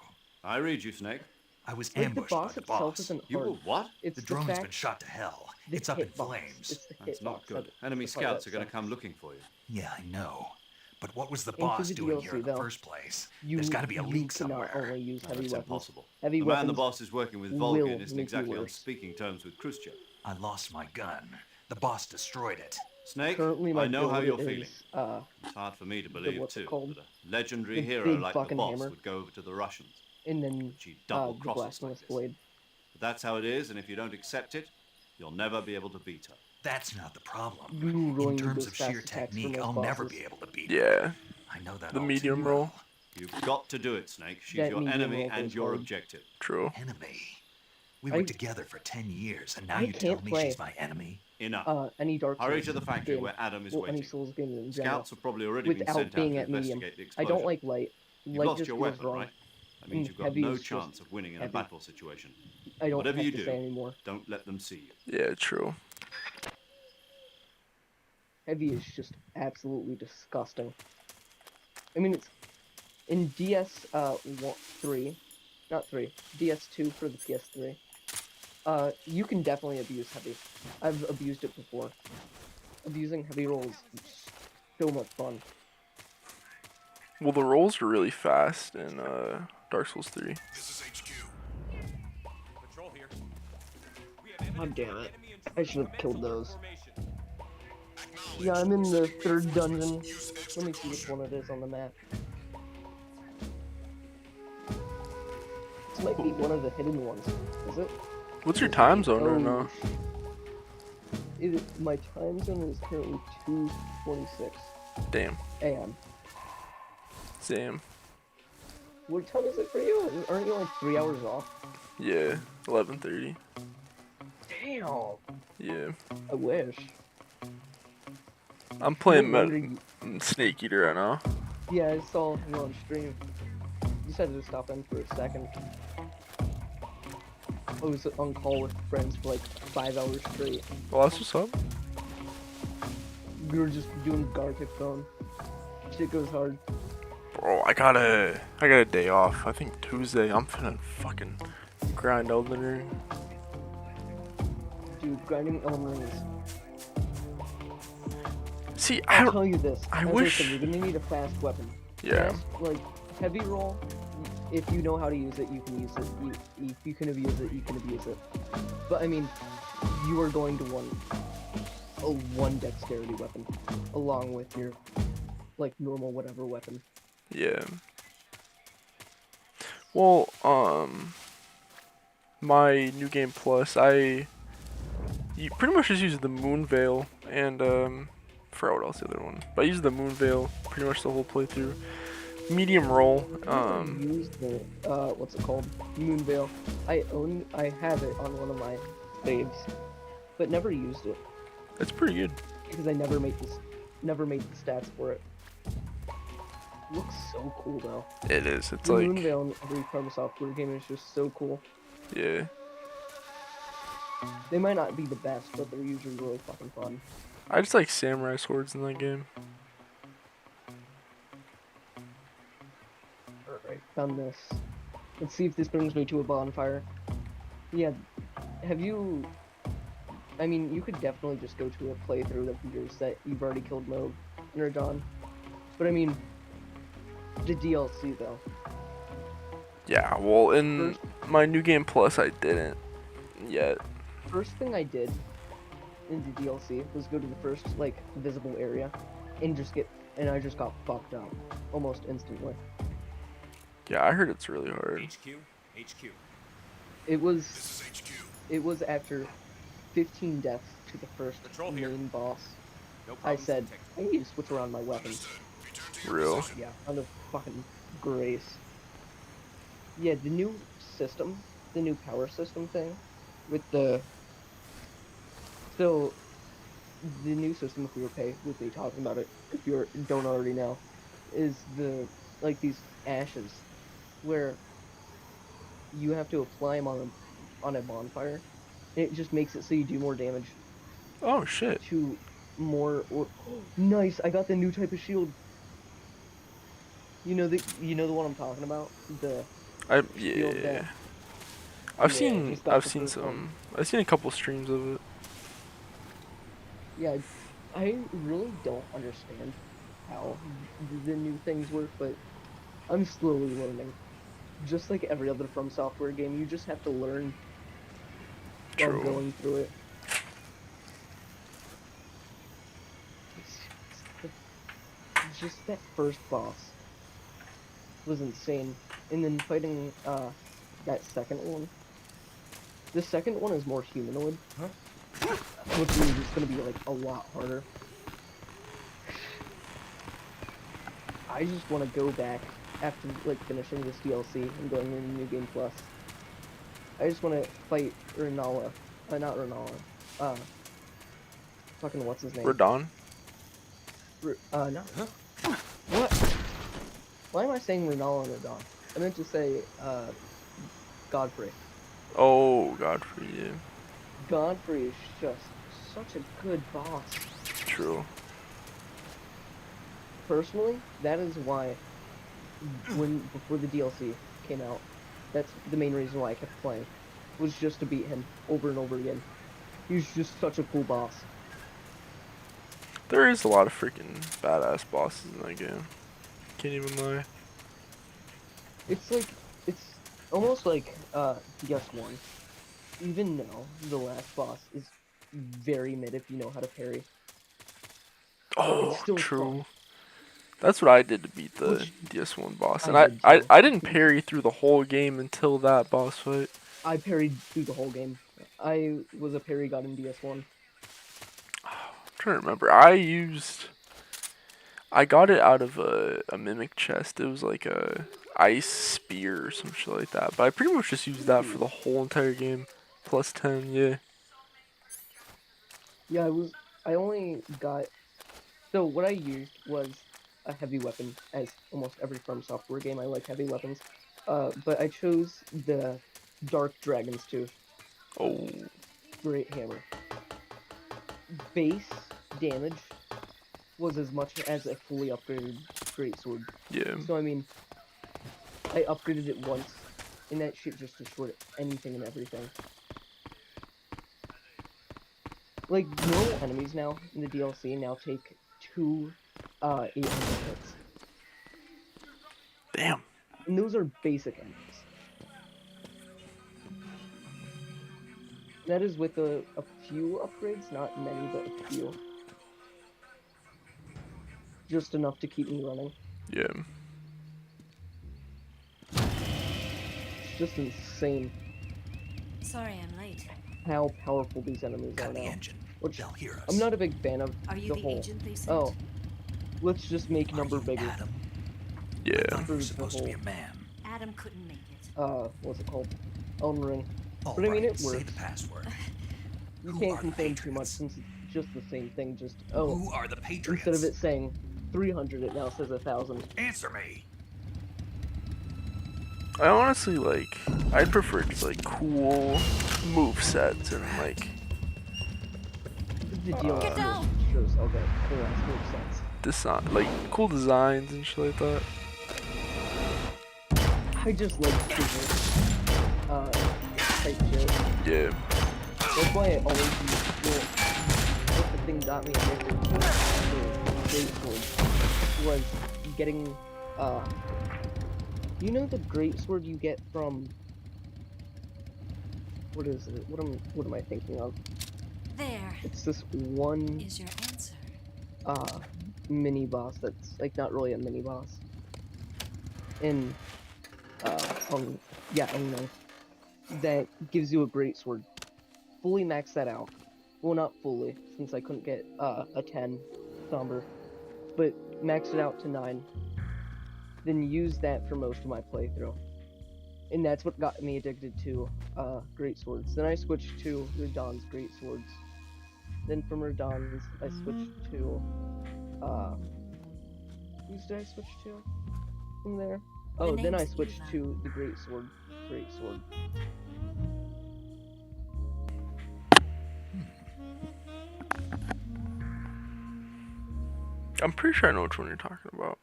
I read you, Snake.
I was
Like,
ambushed
the boss
by the
itself
boss.
isn't
You
hard.
were what?
It's
The
the
drone's
fact
been shot to hell.
the
It's up in
hitbox.
flames.
It's the
That's not
hitbox
good.
that-
Enemy
the part that
scouts are going to
sucks.
come looking for you.
Yeah, I know. But what was the
Into
boss
the
doing
DLC,
here in the
though,
first place?
You,
There's got to be a
you
leak
cannot
somewhere.
only use
No,
heavy
that's
weapons.
impossible.
Heavy
The man the
weapons
boss is working with
will
Vulcan isn't
make you
exactly on
worse.
speaking terms with Khrushchev.
I lost my gun. The boss destroyed it.
Snake,
Currently, my
I know how
build
you're feeling.
is,
It's hard for me to believe,
what's it
too,
called?
that a legendary
The
hero
big
like the
fucking
boss
hammer.
would go over to the Russians.
and then
She
the
double-crosses like
blasphemous
this.
blade.
But that's how it is, and if you don't accept it, you'll never be able to beat her.
That's not the problem.
You really
In
need
terms
those
of sheer
fast attacks from
technique,
those
I'll never
bosses.
be able to beat
Yeah.
her. I know that
The
all
medium
too
roll.
well.
You've got to do it, Snake. She's
That
your
medium
enemy
roll
and
goes
your
hard.
objective.
True.
Enemy? We
I-
were together for 10 years, and now
I
you tell
can't
me
play.
she's my enemy?
Enough.
Any Dark
Hurry
Souls
to the factory
game,
where Adam is
well, any
waiting.
Souls game in general,
Scouts have probably already been
without
sent out
being
to
at medium.
investigate the
I
explosion.
don't like light.
You've
Light
lost
just
your
feels
weapon,
wrong.
right? That means
And
you've got
heavy
no
is just
chance of winning in a
heavy.
battle situation.
I don't
Whatever
have
you
to
do,
say anymore.
don't let them see you.
Yeah, true.
Heavy is just absolutely disgusting. I mean, it's in DS3, not 3, DS2 for the PS3. You can definitely abuse heavy. I've abused it before. Abusing heavy rolls is so much fun.
Well, the rolls are really fast in Dark Souls 3.
God damn it. I should have killed those. Yeah, I'm in the 3rd dungeon. Let me see which one it is on the map. This might be one of the hidden ones. Is it?
What's your time zone right now?
My time zone is currently 2:26
Damn.
a.m.
Same.
What time is it for you? Aren't you like 3 hours off?
Yeah. 11:30.
Damn.
Yeah.
I wish.
I'm playing
No wonder
Snake Eater right now.
Yeah, I saw you on stream. Decided to stop in for a second. I was on call with friends for like 5 hours straight.
Well, that's what's up.
We were just doing Gartic phone. Shit goes hard.
Bro, I got a day off. I think Tuesday. I'm finna fucking grind Elden Ring.
Dude, grinding Elden Ring is...
See,
I'll tell you this.
I
As
wish-
said, you're gonna need a fast weapon.
Yeah.
Fast, like, heavy roll, if you know how to use it, you can use it. If you can abuse it, you can abuse it. But I mean, you are going to want a 1 dexterity weapon, along with your, like, normal whatever weapon.
Yeah. Well, my New Game Plus, you pretty much just use the Moon Veil and, forgot what else the other one. But I use the Moon Veil pretty much the whole playthrough. Medium roll,
I use the, what's it called? Moon Veil. I have it on one of my saves, but never used it.
It's pretty good.
Because I never made the stats for it. Looks so cool though.
It is. It's
the
like
Moon Veil in every From Software game is just so cool.
Yeah.
They might not be the best, but they're usually really fucking fun.
I just like samurai swords in that game.
Alright, found this. Let's see if this brings me to a bonfire. Yeah, have you... I mean, you could definitely just go to a playthrough of yours that you've already killed Moog and are done. But I mean, the DLC though.
Yeah, well, in my New Game Plus, I didn't yet.
First thing I did in the DLC was go to the first, like, visible area and I just got fucked up almost instantly.
Yeah, I heard it's really hard.
HQ.
It was after 15 deaths to the first main boss. I said, I need to switch around my weapons.
Real?
Yeah, out of fucking grace. Yeah, the new system, the new power system thing, with the... So, the new system, if we would be talking about it, if you don't already know, is like these ashes, where you have to apply them on a bonfire. It just makes it so you do more damage.
Oh shit.
To more nice, I got the new type of shield. You know the one I'm talking about?
Yeah. I've seen a couple streams of it.
Yeah, I really don't understand how the new things work, but I'm slowly learning. Just like every other From Software game, you just have to learn while going through it. It's just that first boss was insane. And then fighting that second one. The second one is more humanoid. Which means it's gonna be like a lot harder. I just want to go back after like finishing this DLC and going into New Game Plus. I just want to fight Renala. Not Renala. Fucking what's his name?
Radon?
No. What? Why am I saying Renala and Radon? I meant to say, Godfrey.
Oh, Godfrey, yeah.
Godfrey is just such a good boss.
True.
Personally, that is why, before the DLC came out, that's the main reason why I kept playing, was just to beat him over and over again. He's just such a cool boss.
There is a lot of freaking badass bosses in that game. Can't even lie.
It's almost like, DS1. Even though the last boss is very mid if you know how to parry.
Oh, true. That's what I did to beat the DS1 boss. And
I
I didn't parry through the whole game until that boss fight.
I parried through the whole game. I was a parry god in DS1.
I'm trying to remember. I got it out of a mimic chest. It was like a ice spear or some shit like that. But I pretty much just used that for the whole entire game. Plus 10, yeah.
Yeah, I only got... So what I used was a heavy weapon, as almost every From Software game I like heavy weapons. But I chose the Dark Dragon's Tooth.
Oh.
Great hammer. Base damage was as much as a fully upgraded greatsword.
Yeah.
So I mean, I upgraded it once, and that shit just destroyed anything and everything. Like, normal enemies now in the DLC now take 2 800 hits.
Damn.
And those are basic enemies. That is with a few upgrades, not many, but a few. Just enough to keep me running.
Yeah.
It's just insane
Sorry I'm late.
how powerful these enemies are now. Which
They'll hear us.
I'm not a big fan of
Are you
the
the
whole.
agent they sent?
Oh, let's just make number bigger.
Adam?
Yeah.
I thought you
For
were
the
supposed to be a
whole,
man.
Adam couldn't make it.
what's it called? Elden Ring.
All
But I mean,
right,
it
say
works.
the password.
You
Who
can't
are the
complain too much
Patriots?
since it's just the same thing. Just oh,
Who are the Patriots?
instead of it saying 300, it now says 1,000.
Answer me.
I honestly I'd prefer just cool move sets and
The deal
Get down!
shows okay, cool ass move sets.
design, cool designs and shit like that.
I just like super, type shit.
Yeah.
That's why I always use what the thing got me addicted to the great sword was getting, you know the great sword you get from, what is it? What am I thinking of?
There.
It's this one,
Is your answer.
mini boss that's, not really a mini boss. In, yeah, I know. That gives you a great sword. Fully max that out. Well, not fully, since I couldn't get, a 10 somber. But max it out to 9. Then use that for most of my playthrough. And that's what got me addicted to, great swords. Then I switched to Radahn's great swords. Then from Radahn's, I switched to, whose did I switch to from there? Oh, then I switched to the great sword.
I'm pretty sure I know which one you're talking about.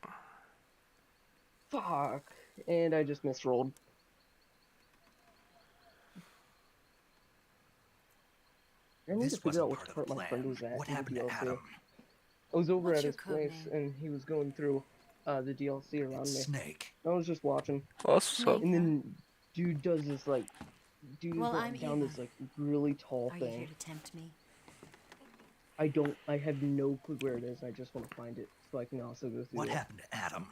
Fuck. And I just misrolled. I need to figure out which part my friend was at.
What
in the
happened to
DLC.
Adam?
I was over
What's
at
your
his
code
place,
name?
and he was going through the DLC around me.
Snake.
I was just watching.
Oh, that's what's up.
And then dude does this dude
Well,
is
I'm
down
Eva.
this really tall
Are you
thing.
here to tempt me?
I have no clue where it is. I just want to find it so I can also go through
What
it.
happened to Adam?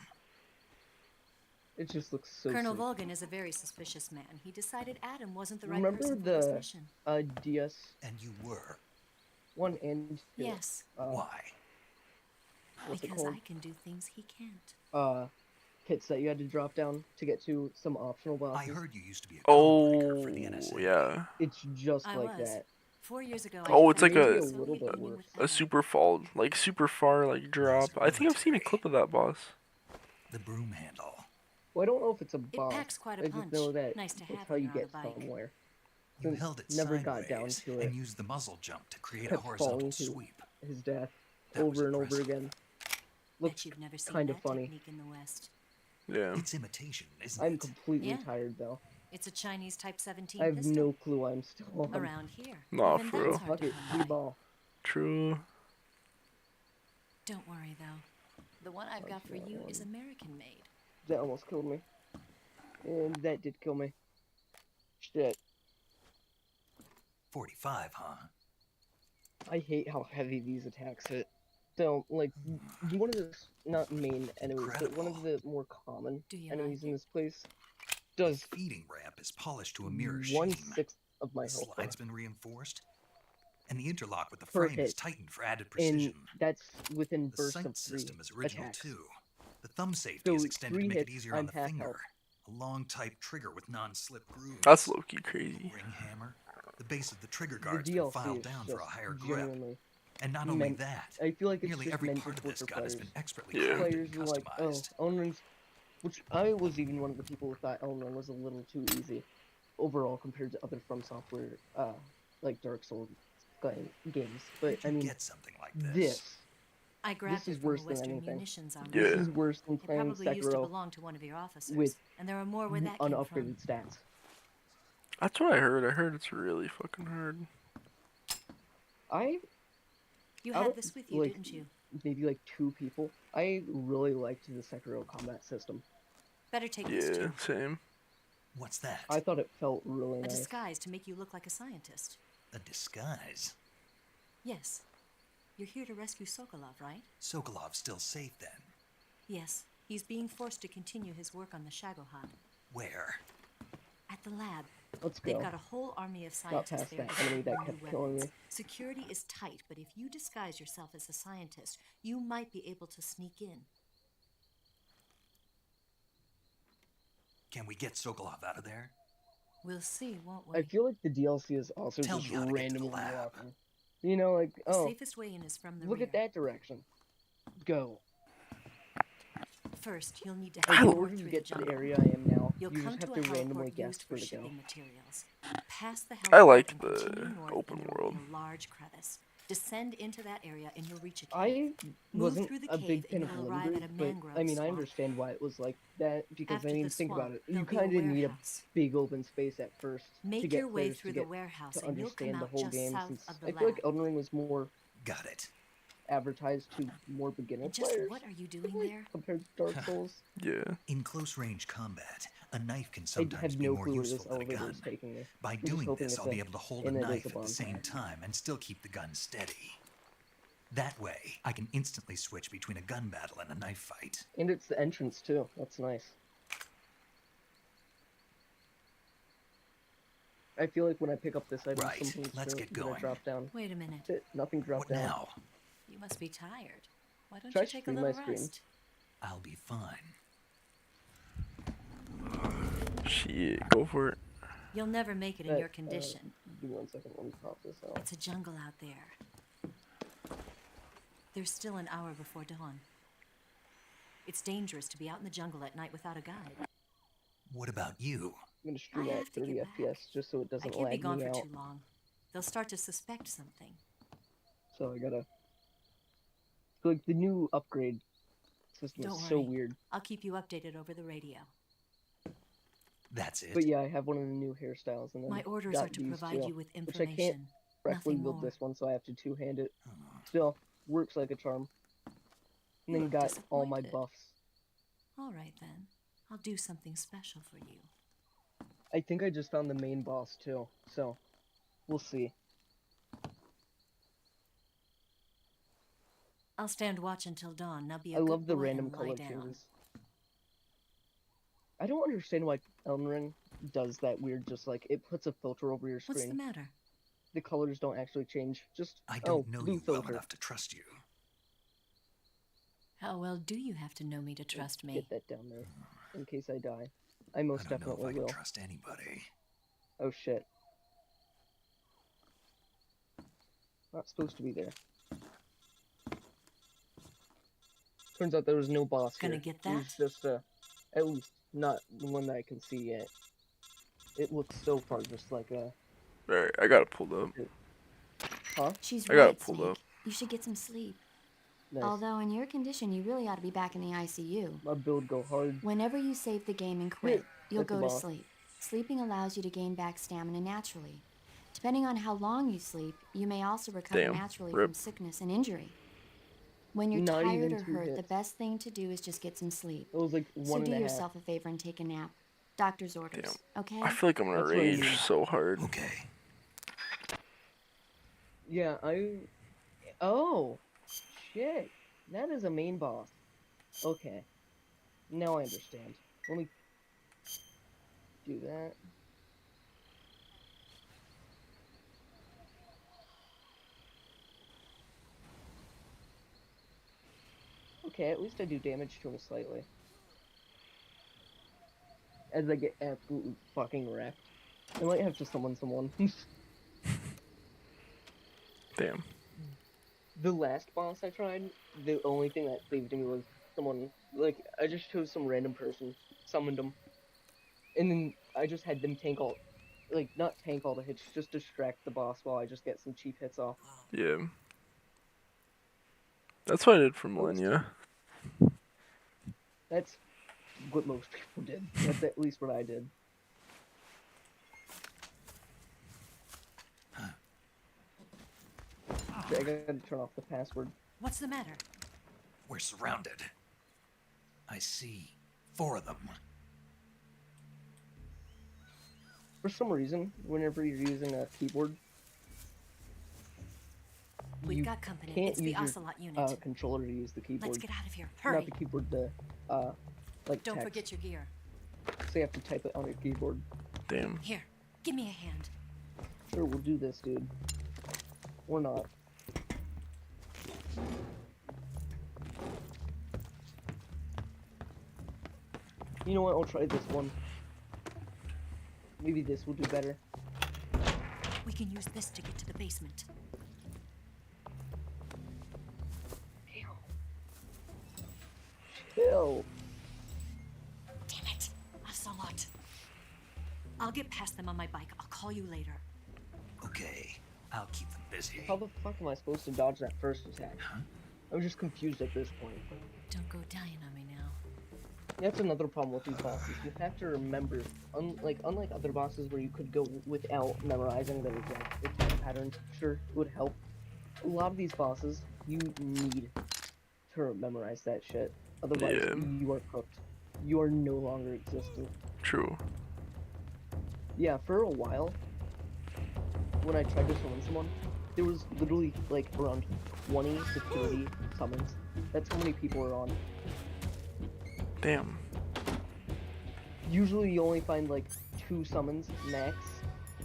It just looks so
Colonel
sick.
Volgan is a very suspicious man. He decided Adam wasn't the right
Remember
person for this
the
mission.
DS
And you were.
1 and 2?
Yes.
Why?
What's it
Because
called?
I can do things he can't.
Kits that you had to drop down to get to some optional bosses.
I heard you used to be a
Oh, yeah.
It's just
I
like
was.
that.
4 years ago,
Oh,
I
it's like
Maybe
a
a little bit worse.
super fall, super far drop. I think I've seen a clip of that boss.
The broom handle.
Well, I don't know if it's a
It
boss.
packs quite a
I just
punch.
know that
Nice to
it's
have
how
when
you
you're on
get
a bike.
somewhere.
You
Since
held it
never
sideways
got down to it.
and used the muzzle jump to create a
Kept
horizontal
falling to
sweep.
his death
That was
over and over
impressive.
again.
Bet
Looks
you've never seen
kind of
that
funny.
technique in the West.
Yeah.
It's imitation, isn't
I'm
it?
completely
Yeah.
tired though.
It's a Chinese Type 17
I have
pistol.
no clue I'm still on.
Around here.
Nah,
Even
for
that's
real.
hard
Fuck
to
it,
come
free
by.
ball.
True.
Don't worry though. The one I've got for
that
you
one.
is American made.
That almost killed me. And that did kill me. Shit.
45, huh?
I hate how heavy these attacks hit. So, one of the, not main enemies, but one of the more common
Do you
enemies
like
in this place does
Feeding ramp is polished to a mere
1/6 of my
The
health bar.
slide's been reinforced, and the interlock with the frame is
hit.
tightened for added
And
precision.
that's within
The
bursts
sight
of 3
system is original
attacks.
too. The thumb safety
So
is extended
3
to make it
hits,
easier on
I'm
the
half
finger.
health.
A long type trigger with non-slip grooves.
That's low-key crazy.
Ring hammer. The base of the trigger
The
guard's been
DLC
filed
is
down for a
just
higher grip.
genuinely
And not only
meant-
that,
I feel like it's
nearly
just
every
meant
part of
just
this
for
gun has
players.
been expertly
Yeah.
crafted and
Players were like, oh,
customized.
Elden Ring's... Which I was even one of the people who thought Elden Ring was a little too easy overall compared to other From Software, like Dark Souls games. But,
How'd you
I mean,
get something like this?
this
I grabbed
is
it from
worse
a
than
Western
anything.
munitions armory.
Yeah.
This is worse than
It
playing
probably used to
Sekiro
belong to one of your officers.
with
and there are more where that came from.
unupgraded stats.
That's what I heard. I heard it's really fucking hard.
You
out
had
of,
this with you,
like,
didn't you?
maybe 2 people, I really liked the Sekiro combat system.
Better take this
Yeah,
too.
same.
What's that?
I thought it felt really
A
nice.
disguise to make you look like a scientist.
A disguise?
Yes. You're here to rescue Sokolov, right?
Sokolov's still safe then?
Yes. He's being forced to continue his work on the Shagohod.
Where?
At the lab.
Let's
They've
go.
got a whole army of
Not
scientists
past
there
that enemy that
developing
kept
new
killing
weapons.
me.
Security is tight, but if you disguise yourself as a scientist, you might be able to sneak in.
Can we get Sokolov out of there?
We'll see, won't we?
I feel like the DLC is also
Tell
just
me how to get to the
randomly
lab.
walking. You know, like,
The
oh,
safest way in is from the
look
rear.
at that direction. Go.
First, you'll need to
Like,
have
in
to work
order to
through
get
the
to the
jungle.
area I am now,
You'll
you
come
just
to
have
a
to randomly
heliport
guess
used for
where to go.
shipping materials. Pass the
I
heliport
like
and
the
continue north,
open
and there will
world.
be a large crevice. Descend into that area and you'll reach a cave.
I
Move
wasn't
through the
a
cave
big fan
and
of
you'll arrive
Limgrave,
at a
but
mangrove
I mean, I
swamp.
understand why it was like that, because
After
I mean,
the
think about
swamp,
it. You
there'll be a
kind of need a
warehouse.
big open space at first to
Make
get
your way
players
through
to
the
get
warehouse
to
and you'll come
understand the
out
whole
just
game.
south
Since
of the
I feel like
lab.
Elden Ring was more
Got it.
advertised to more beginner
And just
players
what are you doing
like,
there?
compared to Dark Souls.
Yeah.
In close range combat, a knife can
I
sometimes
have
be
no
more
clue where
useful
this
than a
elevator
gun.
is taking me.
By
I'm just
doing
hoping
this,
it's
I'll be
a-
able to hold a
and it is
knife
a
at the
bonfire.
same time and still keep the gun steady. That way, I can instantly switch between a gun battle and a knife fight.
And it's the entrance too. That's nice. I feel like when I pick up this item,
Right,
something's
let's get
gonna
going.
drop down.
Wait a minute.
That's it. Nothing dropped
What
down.
now?
You must be tired. Why don't
Try
you take a
stream
little
my stream.
rest?
I'll be fine.
Shit, go for it.
You'll never make it in
But,
your condition.
Give me 1 second. Let me pop this out.
It's a jungle out there. There's still an hour before dawn. It's dangerous to be out in the jungle at night without a guide.
What about you?
I'm gonna stream
I
at
have to
30
get
FPS just so it
I
doesn't
can't be
lag
gone
me
for
out.
too long. They'll start to suspect something.
So I gotta. Like the new upgrade system
Don't
is so
worry.
weird.
I'll keep you updated over the radio.
That's it.
But yeah, I have one of the new hairstyles, and then
My orders
got
are to
these
provide
two,
you with
which I can't
information.
correctly
Nothing
build
more.
this one, so I have to two-hand it. Still works like a charm. And
You
then
look
got all my
disappointed.
buffs.
All right then. I'll do something special for you.
I think I just found the main boss too, so we'll see.
I'll stand watch until dawn. Now be a
I
good
love the
boy
random
and lie
color
down.
changes. I don't understand why Elden Ring does that weird, just like it puts a filter over your screen.
What's the matter?
The colors don't actually change. Just
I don't know
blue
you well
filter.
enough to trust you.
How well do you have to know me to trust me?
Get that down there, in case I die. I most
I don't know
definitely
if I can
will.
trust anybody.
Oh shit. Not supposed to be there. Turns out there was no boss
Gonna
here.
get
It was just at least not the one that I can see yet. It looks so far just like a.
Alright, I got it pulled up.
Huh?
She's
I got
right,
it pulled
Snake.
up.
You should get some sleep.
Nice.
Although in your condition, you really ought to be back in the ICU.
My build go hard.
Whenever you save the game and quit, you'll
that's the
go to
boss.
sleep. Sleeping allows you to gain back stamina naturally. Depending on how long you sleep, you may also recover
Damn,
naturally
rip.
from sickness and injury. When you're
Not
tired
even
or
2
hurt, the
hits.
best thing to do is just get some sleep.
It was like
So
one
do
and a half.
yourself a favor and take a nap. Doctor's orders, okay?
I feel like I'm gonna
That's what I
rage
mean.
so hard.
Okay.
Yeah, Oh! Shit! That is a main boss. Okay. Now I understand. Let me do that. Okay, at least I do damage to him slightly. As I get absolutely fucking wrecked. I might have to summon someone.
Damn.
The last boss I tried, the only thing that saved me was someone, like, I just chose some random person, summoned them, and then I just had them tank all, like, not tank all the hits, just distract the boss while I just get some cheap hits off.
Yeah. That's what I did for Millennia.
That's what most people did. That's at least what I did. Okay, I gotta turn off the password.
What's the matter?
We're surrounded. I see 4 of them.
For some reason, whenever you're using a keyboard,
We've
you
got company.
can't
It's the
use your
Ocelot unit.
controller to use the keyboard.
Let's get out of here.
Not
Hurry.
the keyboard, the like
Don't
text.
forget your gear.
So you have to type it on your keyboard.
Damn.
Here, give me a hand.
Sure, we'll do this, dude. Or not. You know what? I'll try this one. Maybe this will do better.
We can use this to get to the basement.
Chill.
Damn it, Ocelot. I'll get past them on my bike. I'll call you later.
Okay, I'll keep them busy.
How the fuck am I supposed to dodge that first attack? I'm just confused at this point.
Don't go dying on me now.
That's another problem with these bosses. You have to remember, unlike other bosses where you could go without memorizing the attack patterns, sure, it would help. A lot of these bosses, you need to memorize that shit. Otherwise,
Yeah.
you are cooked. You are no longer existent.
True.
Yeah, for a while, when I tried to summon someone, there was literally like around 20 to 30 summons. That's how many people are on.
Damn.
Usually you only find like 2 summons max,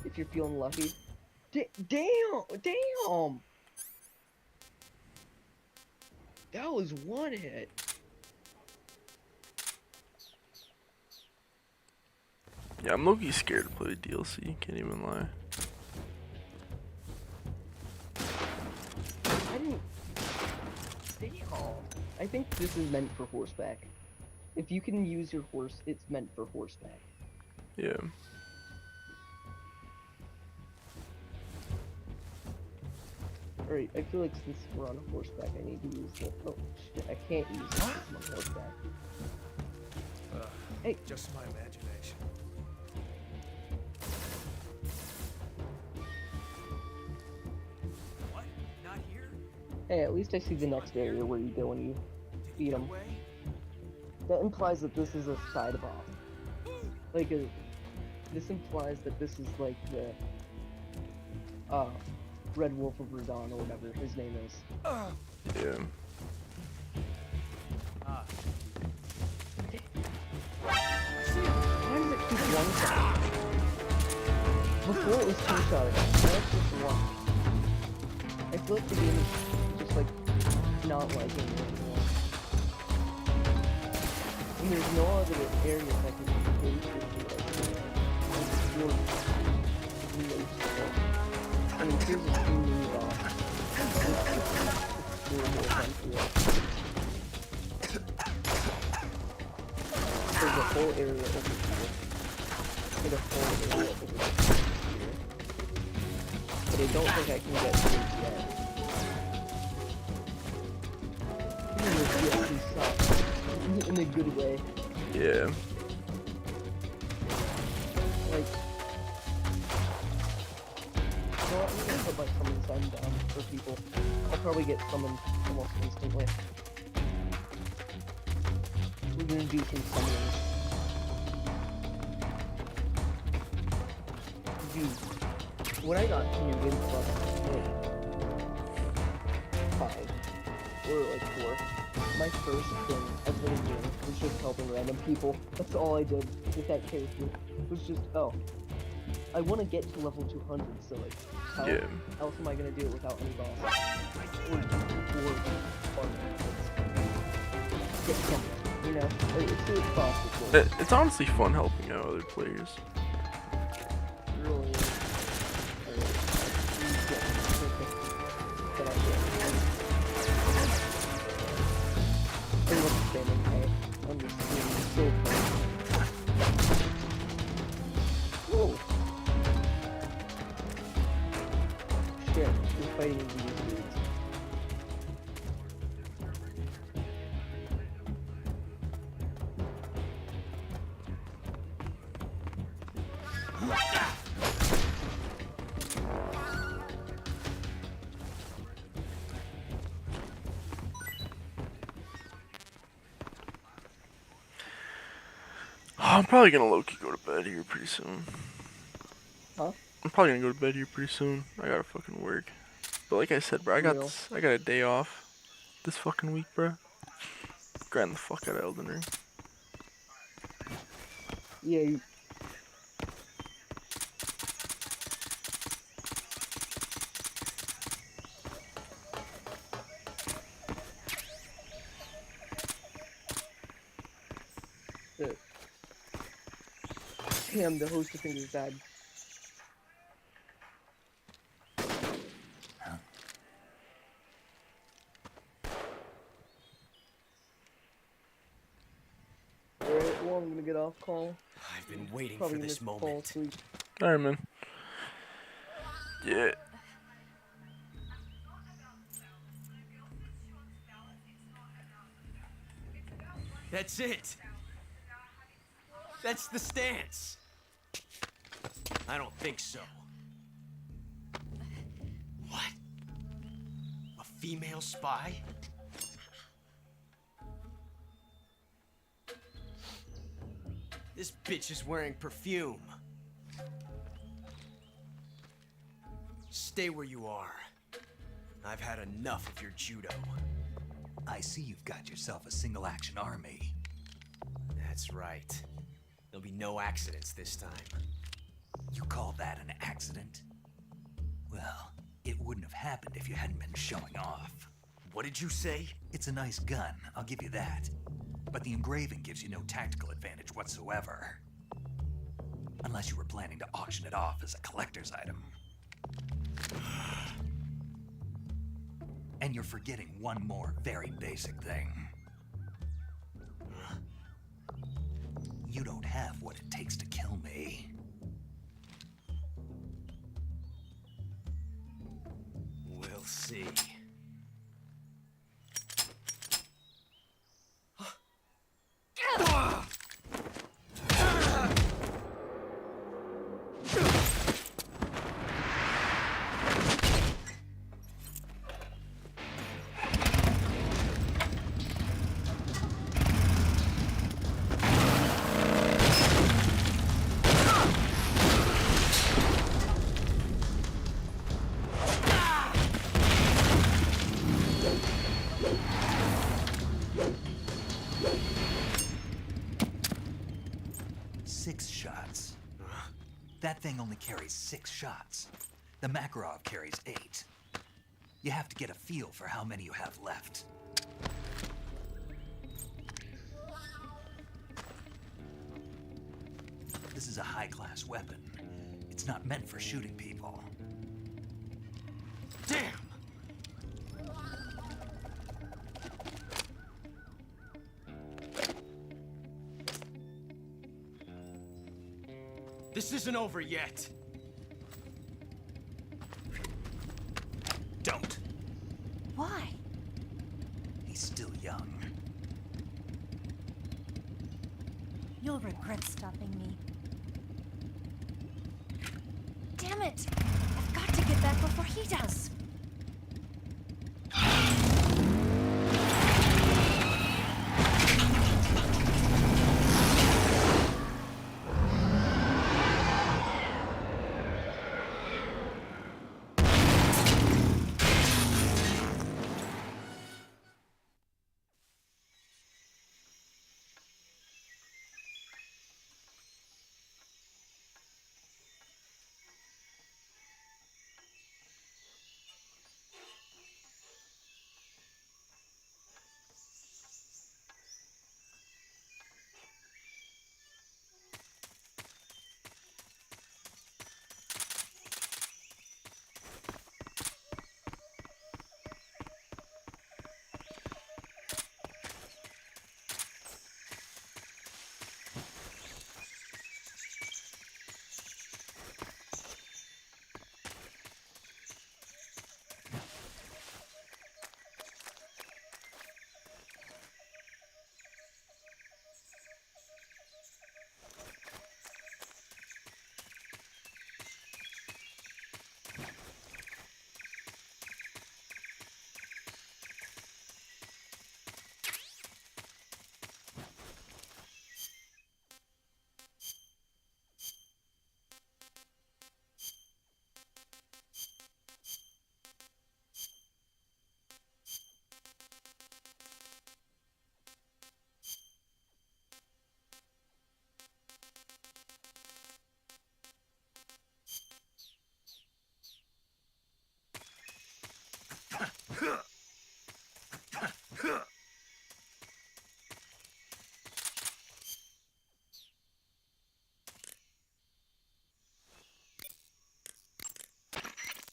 if you're feeling lucky. Damn! That was one hit.
Yeah, I'm low-key scared to play the DLC, can't even lie.
I think this is meant for horseback. If you can use your horse, it's meant for horseback.
Yeah.
Alright, I feel like since we're on horseback, I need to use the. Oh shit, I can't use this on horseback. Hey!
Just my imagination.
What? Not here?
Hey, at least I see the next area where you go when you beat them. That implies that this is a side boss. This implies that this is like the Red Wolf of Radon or whatever his name is.
Yeah.
Why does it keep one shot? Before it was 2 shots, now it's just 1. I feel like the game is just like not liking it anymore. And there's no other areas I can go to explore new stuff. I mean, here's a new boss. There's a whole area over here. There's a whole area over here. But I don't think I can get to it yet. Even the DLC sucks. In a good way.
Yeah.
Like, you know what, I'm gonna put my summon sign down for people. I'll probably get summoned almost instantly. We're gonna do some summoning. Dude, when I got New Game Plus, like 5 or like 4, my first thing I was gonna do was just helping random people. That's all I did with that character. It was just, oh, I want to get to level 200, so like, how else am I gonna do it without any boss? Or get something. You know, it's really possible.
It's honestly fun helping out other players.
Really. I love spamming A on this screen. It's so fun. Whoa! Shit, we're fighting these dudes.
I'm probably gonna low-key go to bed here pretty soon.
Huh?
I'm probably gonna go to bed here pretty soon. I gotta fucking work. But like I said, bro, I got a day off this fucking week, bro. Grind the fuck out of Elden Ring.
Yeah. Damn, the host thing is bad. Alright, well, I'm gonna get off call.
I've been waiting
Probably
for this
miss
moment.
Alright, man. Yeah.
That's it. That's the stance. I don't think so. What? A female spy? This bitch is wearing perfume. Stay where you are. I've had enough of your judo.
I see you've got yourself a single-action army.
That's right. There'll be no accidents this time.
You call that an accident? Well, it wouldn't have happened if you hadn't been showing off.
What did you say?
It's a nice gun, I'll give you that. But the engraving gives you no tactical advantage whatsoever. Unless you were planning to auction it off as a collector's item. And you're forgetting one more very basic thing. You don't have what it takes to kill me.
We'll see.
That thing only carries 6 shots. The Makarov carries 8. You have to get a feel for how many you have left. This is a high-class weapon. It's not meant for shooting people.
Damn! This isn't over yet.
Don't.
Why?
He's still young.
You'll regret stopping me. Damn it! I've got to get back before he does.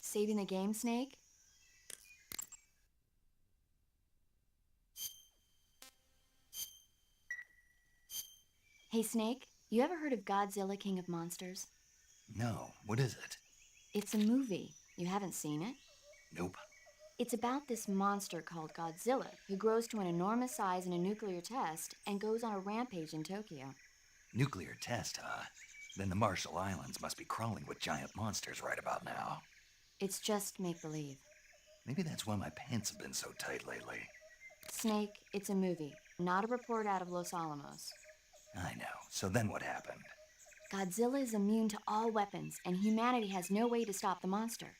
Saving the game, Snake? Hey, Snake, you ever heard of Godzilla, King of Monsters?
No, what is it?
It's a movie. You haven't seen it?
Nope.
It's about this monster called Godzilla, who grows to an enormous size in a nuclear test and goes on a rampage in Tokyo.
Nuclear test, huh? Then the Marshall Islands must be crawling with giant monsters right about now.
It's just make-believe.
Maybe that's why my pants have been so tight lately.
Snake, it's a movie, not a report out of Los Alamos.
I know. So then what happened?
Godzilla is immune to all weapons, and humanity has no way to stop the monster.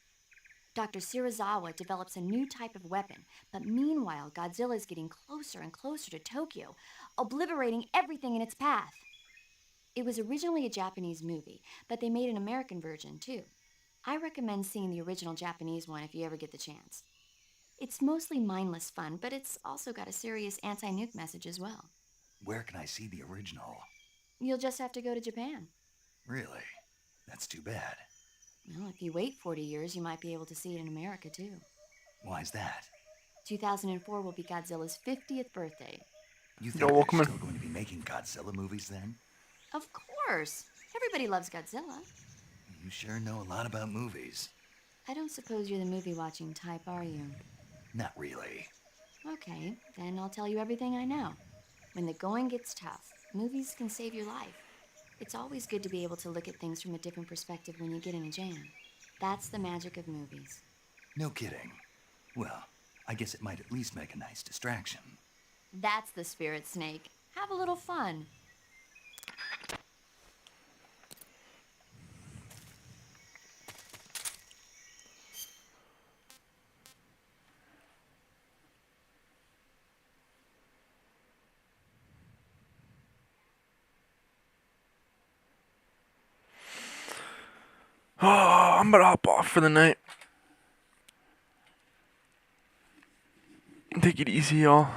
Dr. Shirazawa develops a new type of weapon, but meanwhile, Godzilla is getting closer and closer to Tokyo, obliterating everything in its path. It was originally a Japanese movie, but they made an American version, too. I recommend seeing the original Japanese one if you ever get the chance. It's mostly mindless fun, but it's also got a serious anti-nuke message as well.
Where can I see the original?
You'll just have to go to Japan.
Really? That's too bad.
Well, if you wait 40 years, you might be able to see it in America, too.
Why's that?
2004 will be Godzilla's 50th birthday.
You think they're still going to be making Godzilla movies then?
Of course. Everybody loves Godzilla.
You sure know a lot about movies.
I don't suppose you're the movie-watching type, are you?
Not really.
Okay, then I'll tell you everything I know. When the going gets tough, movies can save your life. It's always good to be able to look at things from a different perspective when you get in a jam. That's the magic of movies.
No kidding. Well, I guess it might at least make a nice distraction.
That's the spirit, Snake. Have a little fun.
Oh, I'm about to hop off for the night. Take it easy, y'all.